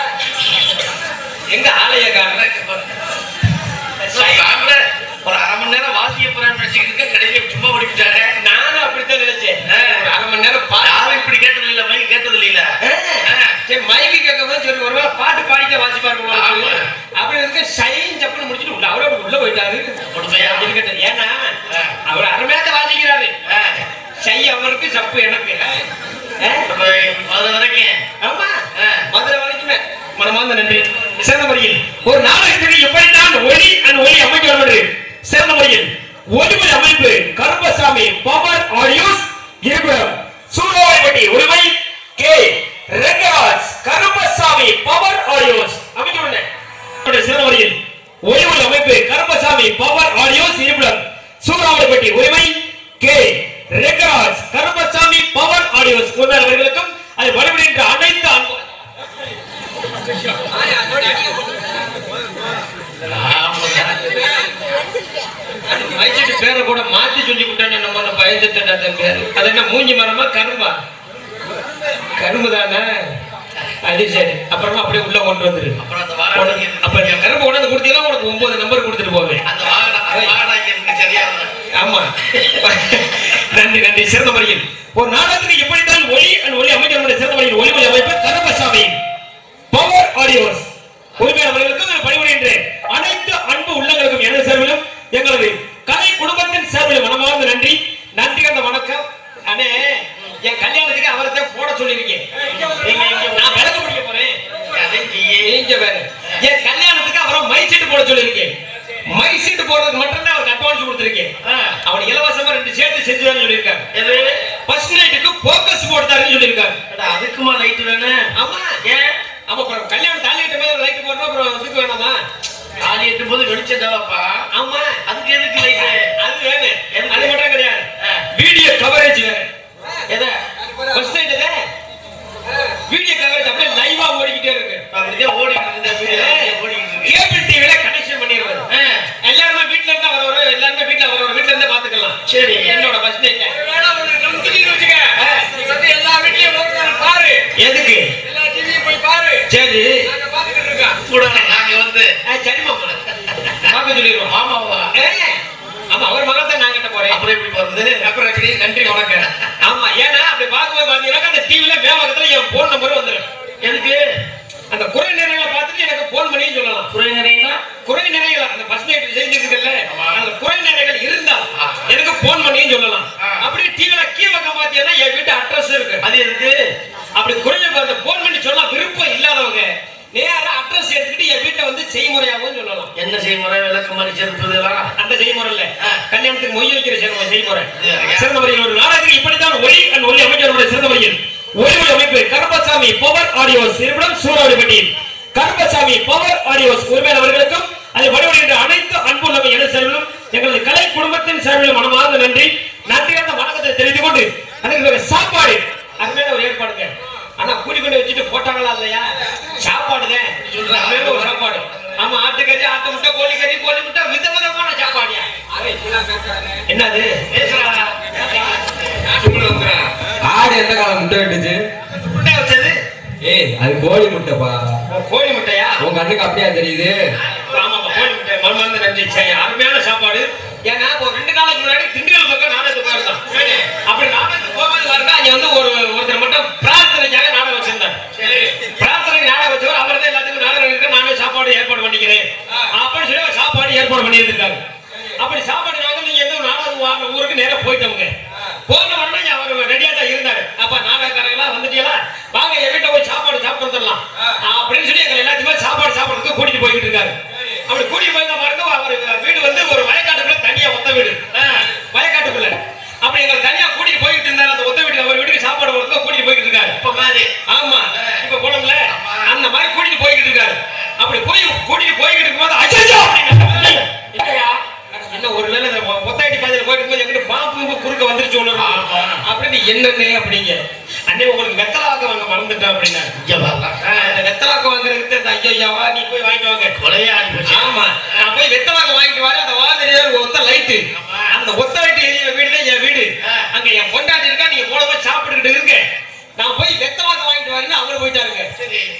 எங்க ஆலயக்காரன் ஒரு அரை மணி நேரம் வாசிய போறான்னு நினைச்சுக்கிட்டு கடையில சும்மா ஓடிக்கிட்டாங்க. நானும் அப்படித்தான் நினைச்சேன். அரை மணி நேரம் யாரும் இப்படி கேட்டது இல்ல, மைக் கேட்டது இல்ல. சரி, மைக்கு கேட்கும் சொல்லி ஒரு பாட்டு பாடிக்க வாசிப்பாரு அப்படி இருக்கு. ஷைன் சப்புன்னு முடிச்சுட்டு உள்ள அவரோட உள்ள போயிட்டாரு. ஏன்னா அவர் அருமையாக வாசிக்கிறாரு. ஷை அவருக்கு சப்பு எனக்கு. மதுரை வரைக்கும். ஆமா, மதுரை வரைக்குமே மனமார்ந்த நன்றி. சிறந்த முறையில் ஒரு நாடகத்தில் எப்படித்தான் ஒளி அமைக்க வேண்டும். சிறந்த முறையில் ஒளிமொழி அமைப்பு கருப்பசாமி பவர் ஆடியோஸ் இருப்பிடம் சூழல்பட்டி உரிமை K Rengaraj Karuppasamy Power Audios அமைத்துள்ளன. சிறந்த முறையில் ஒளிமொழி அமைப்பு கருப்பசாமி பவர் ஆடியோஸ் இருப்பிடம் சூழல்பட்டி உரிமை K Rengaraj Karuppasamy Power audios அவர்களுக்கும் அது வழிபடுகின்ற அனைத்து அன்பு பேரை கூட மாத்தி சொல்லி விட்டானே நம்ம பயந்துட்டேன். பேரு அது என்ன மூஞ்சி மரமா கரும்பா? கரும்பு தானே. அது சரி, அப்புறமா அப்படியே உள்ள கொண்டு வந்துரு. அப்ப கரும்பு கொண்டாந்து கொடுத்தீங்கன்னா உனக்கு 9 நம்பர் கொடுத்துட்டு போவேன். ஆமா, நன்றி நன்றி. சிறந்த முறையில் ஒரு நாடகத்துக்கு எப்படித்தான் ஒளி அமைக்க சிறந்த முறையில் ஒளிமொழி அமைப்பு கருப்பசாமி பவர் ஆடியோஸ் உரிமையாளர்களுக்கும் பணிபுரிகின்ற அனைத்து அன்பு உள்ளங்களுக்கும் எனது சார்பிலும் எங்களது கலை குடும்பத்தின் சார்பிலும் மனமார்ந்த நன்றி. நன்றி அந்த வணக்கம். அண்ணே, என் கல்யாணத்துக்கு அவரை போட சொல்லிருக்கேன். நான் விளக்க முடிய போறேன். என் கல்யாணத்துக்கு அவரை மைசீட்டு போட சொல்லிருக்கேன். மைசீட்டு போடுறதுக்கு மட்டும்தான் அவருக்கு அட்வான்ஸ் கொடுத்துருக்கேன். அவன் இலவசமா 2 சேர்த்து செஞ்சுதான் சொல்லியிருக்காரு. ஃபர்ஸ்ட் நைட்டுக்கு போக்கஸ் போட்டாருன்னு சொல்லியிருக்காரு. அதுக்குமா லைட் வேணும்? ஆமா, ஏன் ஆமா, கல்யாணம் தாலி கட்டும் போது லைட் போடணும். அப்புறம் இதுக்கு வேணாமா? தாலி கட்டும் போது வெளிச்சதாப்பா. ஆமா, அதுக்கு எதுக்கு லைட்? அது வேணும். அது மட்டும் கிடையாது, வீடியோ கவரேஜ் வேணும். எதை? ஃபர்ஸ்ட் நைட் எதை? வீடியோ கவரேஜ் அப்படியே லைவா ஓடிக்கிட்டே இருக்கு. அப்படியே ஓடிக்கிட்டு கேபிள் டிவில கனெக்ஷன் பண்ணிடுவாரு. எல்லாருமே வீட்ல இருந்து அவர் எல்லாருமே வீட்ல இருந்து பாத்துக்கலாம். சரி, என்னோட ஃபர்ஸ்ட் நைட் எல்லா வீட்லயும் பாரு. எதுக்கு? எல்லா டிவியும் போய் பாரு. சரி, நாங்க பாத்துக்கிட்டு இருக்கோம் கூட. நாங்க வந்து சரிமா பாக்க சொல்லிடுவோம். ஆமாவா? ஆமா, அவர் மகத்தை நான் கிட்ட போறேன். அப்புறம் எப்படி போறது? அப்புறம் எப்படி? நன்றி வணக்கம். ஆமா, ஏன்னா அப்படி பார்க்கும்போது பாத்தீங்கன்னா அந்த டிவில மேவகத்துல என் போன் நம்பர் வந்துடும். எதுக்கு? அந்த குறை நிறைகளை பார்த்துட்டு எனக்கு போன் பண்ணி சொல்லலாம். குறை நிறைகளா? குறை நிறைகள் அந்த ஃபர்ஸ்ட் நைட் செஞ்சிருக்குல்ல, அந்த குறை நிறைகள் இருந்தா எனக்கு போன் பண்ணி சொல்லலாம். அப்படியே டிவில கீழக்க பாத்தீங்கன்னா என் வீட்டு அட்ரஸ் இருக்கு. அது எதுக்கு? அப்படி குறைய பார்த்து போன் பண்ணி சொல்ல விருப்பம் இல்லாதவங்க நேரா அட்ரஸ் எடுத்துக்கிட்டு என் வீட்டை வந்து செய்முறையாகவும் சொல்லலாம். என்ன செய்முறை? விளக்கு மாதிரி செலுத்துதெல்லாம் அந்த செய்முறை இல்ல, கல்யாணத்துக்கு மொய் வைக்கிற செய்முறை. சிறந்த முறையில் ஒரு நாடகத்துக்கு இப்படித்தான் ஒளி அமைச்சருடைய சிறந்த முறையில் ஒளிமொழி அமைப்பு கருப்பசாமி பவர் ஆடியோஸ் இருப்பிடம் சூறாவளிப்பட்டி கருப்பசாமி பவர் ஆடியோஸ் உரிமையாளர்களுக்கும் அதை வழிபடுகின்ற அனைத்து அன்புள்ளவங்க என சார்பிலும் எங்களது கலை குடும்பத்தின் சார்பிலும் மனமார்ந்த நன்றி. நன்றியான வணக்கத்தை தெரிந்து கொண்டு அதுக்கு சாப்பாடு அருமையான ஒரு ஏற்பாடுங்க. ஆனா கூடி கொண்டு வச்சுட்டு போட்டாங்களா இல்லையா? சாப்பாடுதான் சொல்றாங்க, ஒரு சாப்பாடு. ஆமா, ஆட்டுக்கறி, ஆட்டு முட்டை, கோழி முட்டை, விதவிதமான சாப்பாடியா? என்னது ஆடு எந்த காலம் முட்டை விட்டுச்சு? முட்டை வச்சது? ஏய், அது கோழி முட்டைப்பா. கோழி முட்டையா? உங்க கண்ணுக்கு அப்படியா தெரியுது? ஆமா, கோழி முட்டை. மனமார்ந்த நன்றி. அருமையான சாப்பாடு. ஏன்னா ஒரு 2 நாளைக்கு முன்னாடி திண்டுக்கல் பக்கம் நாடகத்துக்கு போயிருந்தோம். அப்படி நாடகத்துக்கு போகும்போது வரதா இங்க வந்து ஒருத்தர் மட்டும் பிரார்த்தனைக்காக நாடகம் வச்சிருந்தார். பிரார்த்தனைக்கு நாடகம் வச்சவர் அவர் தான் எல்லாத்துக்கும் நாடகம் இருக்கு, நானே சாப்பாடு ஏற்பாடு பண்ணிக்கிறேன் அப்படின்னு சொல்லி சாப்பாடு ஏற்பாடு பண்ணி இருக்காங்க. அப்படி சாப்பாடு நீங்க எந்த நாடகம் ஊருக்கு நேரம் போயிட்டவங்க. போன உடனே அவர் ரெடியா தான் இருந்தாரு. அப்ப நாடகக்காரங்களா வந்துட்டீங்களா, வாங்க என் வீட்டை போய் சாப்பாடு சாப்பிட்டு வந்துடலாம் அப்படின்னு சொல்லி எங்களை எல்லாத்தையுமே சாப்பாடு சாப்பிடுறதுக்கு கூட்டிட்டு போயிட்டு இருக்காரு. அப்படி கூட்டிட்டு போயிருந்த பாருங்க, அவர் வீடு வந்து ஒரு வயக்காட்டுக்குள்ள தனியா ஒத்த வீடு, வயக்காட்டுக்குள்ள. அப்படி எங்களை தனியா கூட்டிட்டு போயிட்டு இருந்தாரு. அந்த ஒத்த வீட்டுக்கு அவர் வீட்டுக்கு சாப்பாடு வரதுக்கு கூட்டிட்டு போயிட்டு இருக்காரு. இப்ப மாதிரி ஆமா இப்ப போனோம்ல அந்த மாதிரி கூட்டிட்டு போய்கிட்டு இருக்காரு. அப்படி போய் கூட்டிட்டு போய்கிட்டு இருக்கும்போது அச்சோ இல்லையா என்ன ஒருவேளை ஒத்தாயிட்டு பாதையில போயிட்டு இருக்கும்போது எங்கிட்ட பாம்பு குறுக்க வந்துருச்சு அப்படின்னு என்னன்னு அப்படிங்க அண்ணே உங்களுக்கு வெத்தலாக்க வாங்க மறந்துட்டேன் அப்படின்னா வெத்தலாக்க வாங்குறதுக்கு அந்த ஐயாவா நீ போய் வாங்கிட்டு வாங்க கொலையாடி. ஆமா நான் போய் வெத்தலாக்க வாங்கிட்டு வரேன். அந்த வாசல் ஒத்த லைட்டு, அந்த ஒத்த லைட்டு எரியிற வீடு தான் என் வீடு. அங்க என் பொண்டாட்டி இருக்கா, நீங்க போல போய் சாப்பிட்டுக்கிட்டு இருங்க, நான் போய் வெத்தலாக்க வாங்கிட்டு வரேன்னு அவரு போயிட்டாருங்க.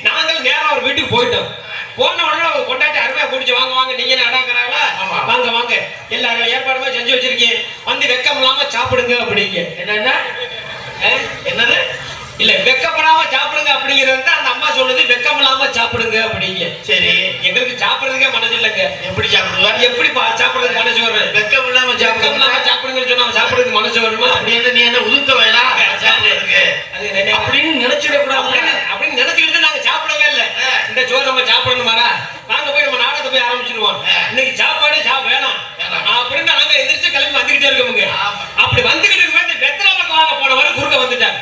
நாங்கள் நேரம் அவர் வீட்டுக்கு போயிட்டோம். போன உடனே அவங்க கொண்டாட்டி அருமையா குடிச்சு வாங்க வாங்க நீங்க அடாங்கிறாங்களா, வாங்க வாங்க எல்லாரும் ஏற்பாடுமே செஞ்சு வச்சிருக்கீங்க, வந்து வெக்கம் இல்லாம சாப்பிடுங்க அப்படிங்க. என்னன்னா என்னது இல்ல வெக்கப்படாம சாப்பிடுங்க அப்படிங்கிறது அந்த அம்மா சொல்லுது, வெக்கம் இல்லாம சாப்பிடுங்க அப்படிங்க. சரி எங்களுக்கு சாப்பிடுறதுக்கே மனசு இல்லைங்க. எப்படி சாப்பிடுவாங்க, எப்படி சாப்பிடுறதுக்கு மனசு வரும்? வெக்கம் இல்லாம சாப்பிடுங்கன்னு சொன்னா சாப்பிடுறதுக்கு மனசு வருமா? அப்படின்னு நீ என்ன உதுத்த வயலா சாப்பிடுறதுக்கு அப்படின்னு நினைச்சிடக்கூடாது. அப்படின்னு நினைச்சுக்கிட்டு நாங்க சாப்பிடவே இல்லை. இந்த சோறு நம்ம சாப்பிடணுமாடா, நாங்க போய் நம்ம நாடகத்தை போய் ஆரம்பிச்சிருவோம், இன்னைக்கு சாப்பாடு வேணாம் அப்படின்னு நாங்க எந்திரிச்சு கிளம்பி வந்துகிட்டே இருக்கோங்க. அப்படி வந்துகிட்டு இருக்கும்போது வெத்தலாவுக்கு வாங்க போனவரு குறுக்க வந்துட்டாரு,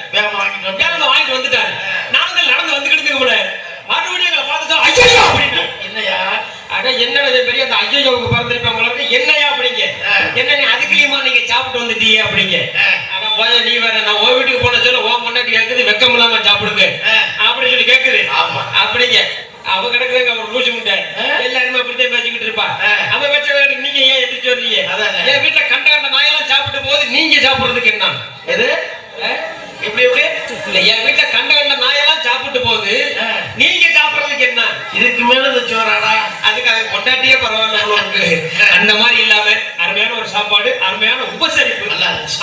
வாங்கிட்டு வந்துட்டாரு. நாங்கள் நடந்து வந்துகிட்டு இருக்க மறுபடியும் எங்களை பார்த்து ஐயோ அப்படின்னு என்னையா அட என்ன பெரிய அந்த ஐயோவுக்கு பிறந்திருப்பவங்களுக்கு என்னையா அப்படிங்க, என்ன நீ அதுக்குலயுமா நீங்க சாப்பிட்டு வந்துட்டீங்க அப்படிங்க. ஆனா போய் நீ வேற நான் ஓ வீட்டுக்கு போன சொல்ல ஓ முன்னாடி கேக்குது வெக்கம் இல்லாம சாப்பிடுங்க அப்படின்னு சொல்லி கேக்குது அப்படிங்க. அவ கிடக்குறாங்க அவர் லூசு முட்டை எல்லாருமே அப்படித்தான் பேசிக்கிட்டு இருப்பா. அவ வச்ச நீங்க ஏன் எதிர்த்து வரீங்க? என் வீட்டுல கண்ட நாயெல்லாம் சாப்பிட்டு போது நீங்க சாப்பிடுறதுக்கு என்ன எது எப்படி எப்படி இல்ல என் வீட்டுல கண்ட நாயெல்லாம் சாப்பிட்டு போகுது நீங்க சாப்பிடுறதுக்கு என்ன? இதுக்கு மேல சோறாடா, அதுக்காக கொண்டாட்டியே பரவாயில்ல. அந்த மாதிரி இல்லாம அருமையான ஒரு சாப்பாடு, அருமையான உபசரிப்பு,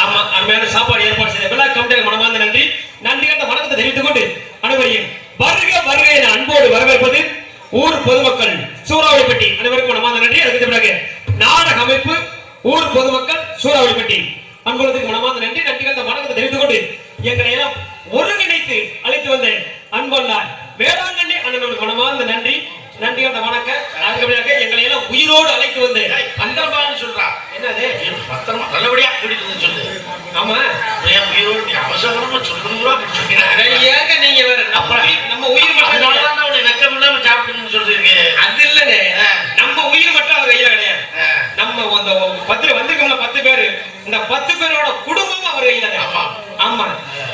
ஆமா அருமையான சாப்பாடு ஏற்பாடு செய்த விழா கமிட்டிக்கு மனமார்ந்த நன்றி. நன்றி அந்த வணக்கத்தை தெரிவித்துக் கொண்டு அனைவரையும் வருக வருக என அன்போடு வரவேற்பது ஊர் பொதுமக்கள் சூறாவளிப்பட்டி அனைவருக்கும் மனமார்ந்த நன்றி. அதுக்கு பிறகு நாடக அமைப்பு ஊர் பொதுமக்கள் சூறாவளிப்பட்டி அன்புலத்துக்கு மனமார்ந்த நன்றி. நன்றி அந்த வணக்கத்தை தெரிவித்துக் கொண்டு எங்களை எல்லாம் ஒருங்கிணைத்து அழைத்து வந்த அன்பொல்லார் வேளாங்கண்ணி அண்ணனுக்கு மனமார்ந்த நன்றி. நன்றி அந்த வணக்கம். அதுக்கு எங்களை எல்லாம் உயிரோடு அழைத்து வந்து அந்தமான்னு சொல்றா என்னது பத்திரமா நல்லபடியா கூட்டிட்டு சொல்லு. ஆமா உயிரோடு நீ அவசரமா சொல்லணும் ஏங்க நீங்க வேற நம்ம உயிர் மட்டும் வெக்கம் இல்லாம சாப்பிடுன்னு சொல்றீங்க. அது இல்லங்க நம்ம உயிர் மட்டும் அவர் கையில கிடையாது. நம்ம அந்த 10 வந்திருக்கோம்ல 10 பேரு, இந்த 10 பேரோட குடும்பமும் அவர் கையில. ஆமா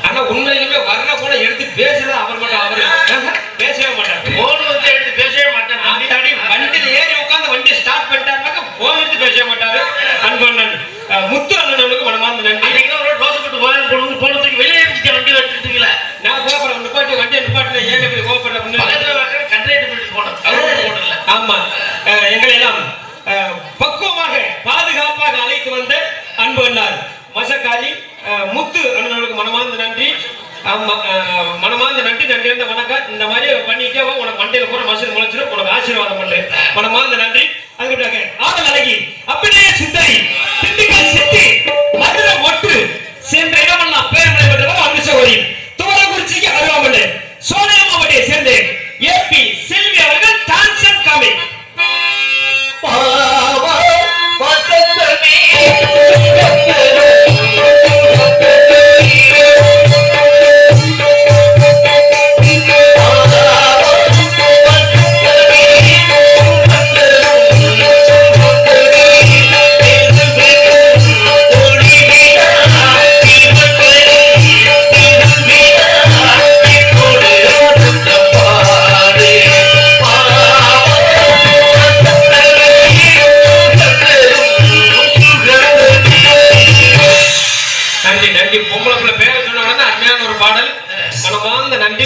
ஆனா உண்மையிலுமே வர்ற கூட எடுத்து பேசுறது அவர் மட்டும். அவர் பேசவே மாட்டார், போன் வந்து எடுத்து பேசவே மாட்டார். வண்டியில ஏறி உட்காந்து வண்டி ஸ்டார்ட் பண்ணிட்டாருனாக்க போன் எடுத்து பேசவே மாட்டாரு. அன்பண்ணன் முத்து அண்ணனுக்கு மனமார்ந்த நன்றி. தோசை போட்டு போனதுக்கு வெளியே வண்டி வச்சுட்டீங்களா? நான் கோபுரம் நிப்பாட்டி வண்டியை நிப்பாட்டில ஏன் எப்படி கோபுரம் ஆமா எங்களை எல்லாம் பக்குவமாக பாதுகாப்பாக அழைத்து வந்த அன்பு அண்ணார் மசக்காளி முத்து அண்ணனுக்கு மனமார்ந்த நன்றி. மனமார்ந்த நன்றி. நன்றி அந்த வணக்கம். இந்த மாதிரி பண்ணிட்டே உனக்கு மண்டையில கூட மசூர் முளைச்சிடும், உனக்கு ஆசீர்வாதம் பண்றேன். மனமார்ந்த நன்றி. அதுக்கு ஆடல் அழகி அப்படியே சுந்தரி திண்டுக்கல் சித்தி மதுரை ஒட்டு சென்ற இடமெல்லாம் பேரமலை பெற்றவர் அன்பு சகோதரி துவரங்குறிச்சிக்கு அருகாமலே சோனியா மாவட்டத்தை சேர்ந்த ஏபி செல்வி அவர்கள் டான்சன் காமி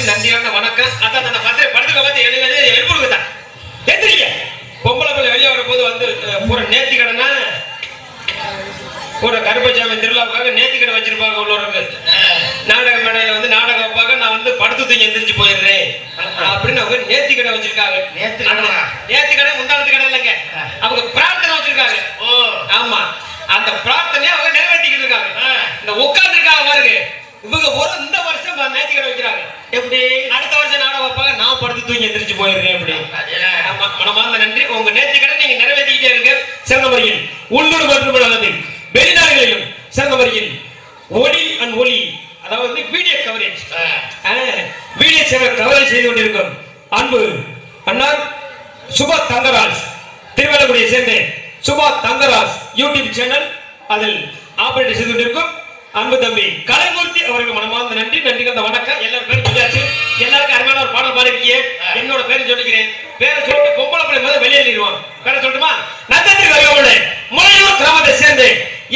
நன்றியான வணக்கம். அதான் அந்த படத்துக்கு வந்து எழுப்புதான் தெரியுங்க. பொம்பளை பிள்ளை வெளியே வரும்போது வந்து பூரா நேர்த்தி கடனா பூரா கருப்பசாமி திருவிழாவுக்காக நேர்த்தி கடை வச்சிருப்பாங்க உள்ளவர்கள். நாடக கடையில வந்து நாடகம் வைப்பாங்க, நான் வந்து படுத்து தூங்கி எந்திரிச்சு போயிடுறேன் அப்படின்னு அவங்க நேர்த்தி கடை வச்சிருக்காங்க. நேர்த்தி கடை முந்தானத்து கடை இல்லைங்க, அவங்க பிரார்த்தனை வச்சிருக்காங்க. ஆமா, அந்த பிரார்த்தனையை அவங்க நிறைவேற்றிக்கிட்டு இருக்காங்க. இந்த உட்கார்ந்து இருக்காங்க பாருங்க, இவங்க இந்த வருஷம் நேர்த்தி கடை வைக்கிறாங்க. எப்படி அடுத்த வருஷம் நாடகம் வைப்பாங்க, நான் படுத்து தூங்கி எந்திரிச்சு போயிடுறேன் அப்படி. மனமார்ந்த நன்றி. உங்க நேர்த்தி கடை நீங்க நிறைவேற்றிக்கிட்டே இருங்க. சிறந்த முறையில் உள்ளூர் மற்றும் அல்லது வெளிநாடுகளிலும் சிறந்த முறையில் ஒளி அண்ட் ஒளி, அதாவது வீடியோ கவரேஜ், வீடியோ கவரேஜ் செய்து கொண்டிருக்கும் அன்பு அண்ணார் சுபா தங்கராஜ், திருவள்ளக்குடியை சேர்ந்த சுபா தங்கராஜ் யூடியூப் சேனல், அதில் ஆபரேட் செய்து கொண்டிருக்கும் அன்பு தம்பி கலைமூர்த்தி அவருக்கு மனமார்ந்த நன்றி. நன்றி கந்த வணக்கம். எல்லாரும் பேரும் சொல்லியாச்சு. எல்லாருக்கும் அருமையான ஒரு பாடல் பாடிருக்கீங்க. என்னோட பேரும் சொல்லிக்கிறேன். பேரை சொல்லிட்டு பொம்பளை பிள்ளை முதல்ல வெளியேறிடுவான். பேரை சொல்லட்டுமா? நந்தத்திற்கு வருவோம். முளையூர் கிராமத்தை சேர்ந்து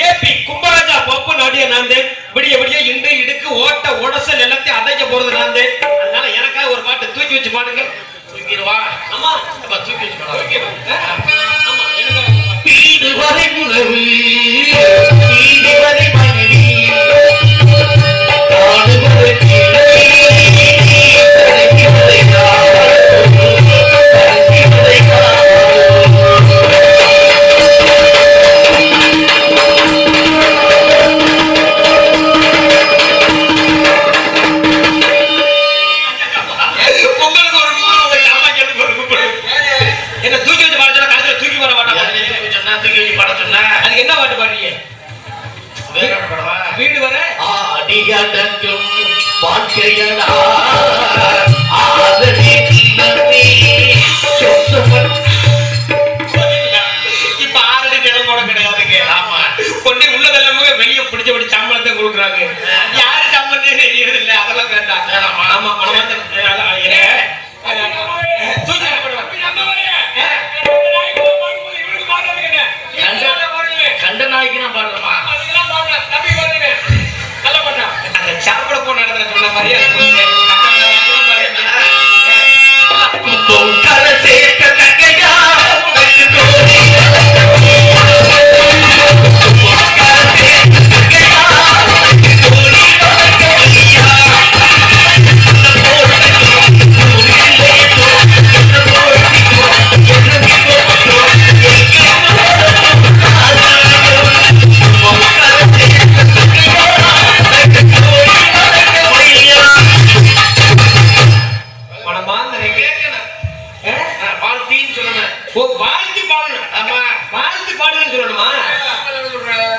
ஏபி கும்பராஜா பப்பு நாடிய நாந்து. விடிய விடிய இண்டு இடுக்கு ஓட்ட உடசல் எல்லாத்தையும் அடைக்க போறது நாந்து. அதனால எனக்காக ஒரு பாட்டு தூக்கி வச்சு பாடுங்க. தூக்கிடுவா. ஆமா, தூக்கி வச்சு பாடுங்க. ஆமா, வீடு வரை உணவு, வீடு வரை மனைவி, காடு வரை கிளை, கரைக்கு வரை கரைக்கு வரை என்ன தூக்கி வச்சு பாட சொன்னா கடைசியில் தூக்கி வர மாட்டாங்க. தூக்கி வச்சு பாட சொன்னா அதுக்கு என்ன பாட்டு பாடுறீங்க? வீடு வர ஆடியடங்கும் வாழ்க்கையடா ஆதரே கிளம்பி சொந்தமன். இப்ப ஆல்ரெடி நிலம் போட கிடையாதுங்க. ஆமா, கொண்டு உள்ளதெல்லாம் வெளியே பிடிச்சபடி சம்பளத்தை கொடுக்குறாங்க. யாரு சம்பளத்தையும் தெரியறது இல்லை. அதெல்லாம் வேண்டாம். ஆமா, கண்ட நாய்க்கு நான் பாடுறேமா? அந்த சாப்பிட போன இடத்துல சொன்ன மாதிரியே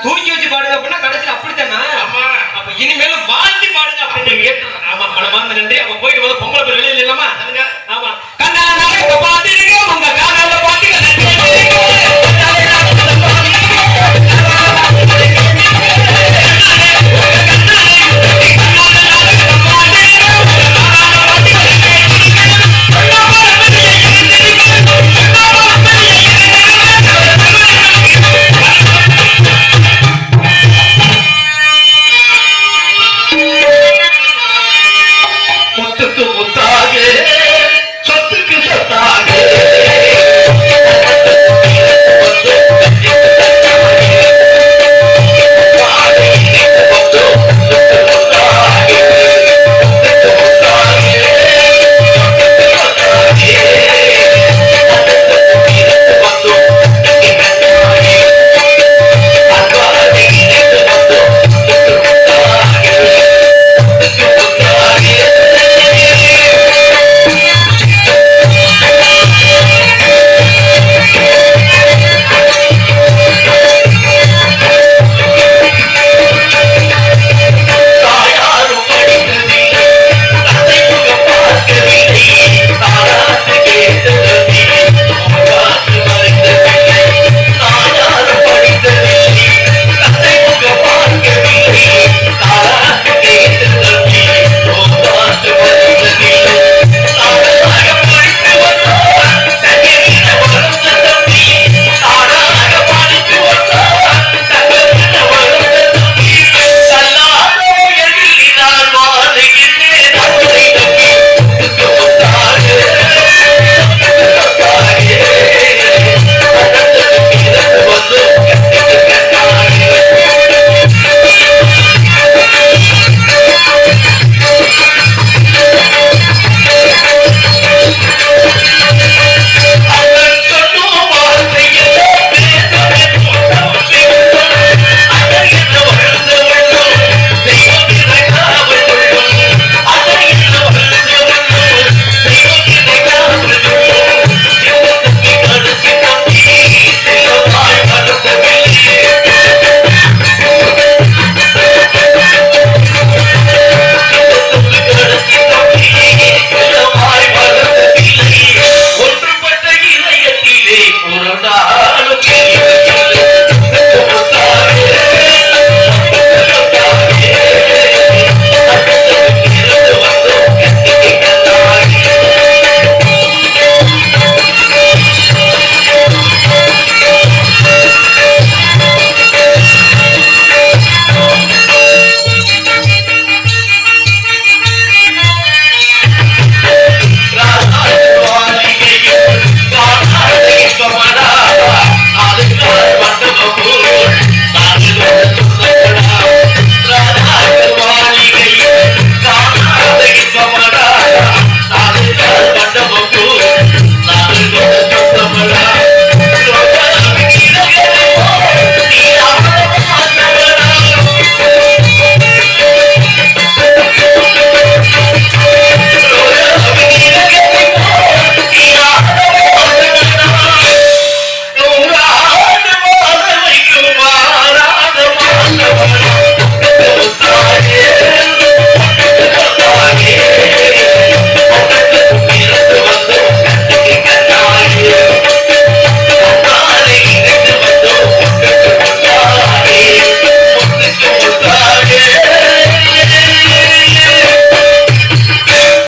தூக்கி வச்சு பாடுங்க அப்படின்னா கடைசியில் அப்படித்தானா? அப்ப இனிமேலும் வாழ்த்தி பாடுங்க அப்படின்னு கேட்டு. ஆமா, மனமார்ந்த நன்றி. அப்ப போயிட்டு போது பொங்கலை பேர் வெளியில் இல்லாமா? ஆமா, கண்ணாக பாத்துருங்க உங்க காதல பாட்டுங்க. முத்துக்கு முத்தாக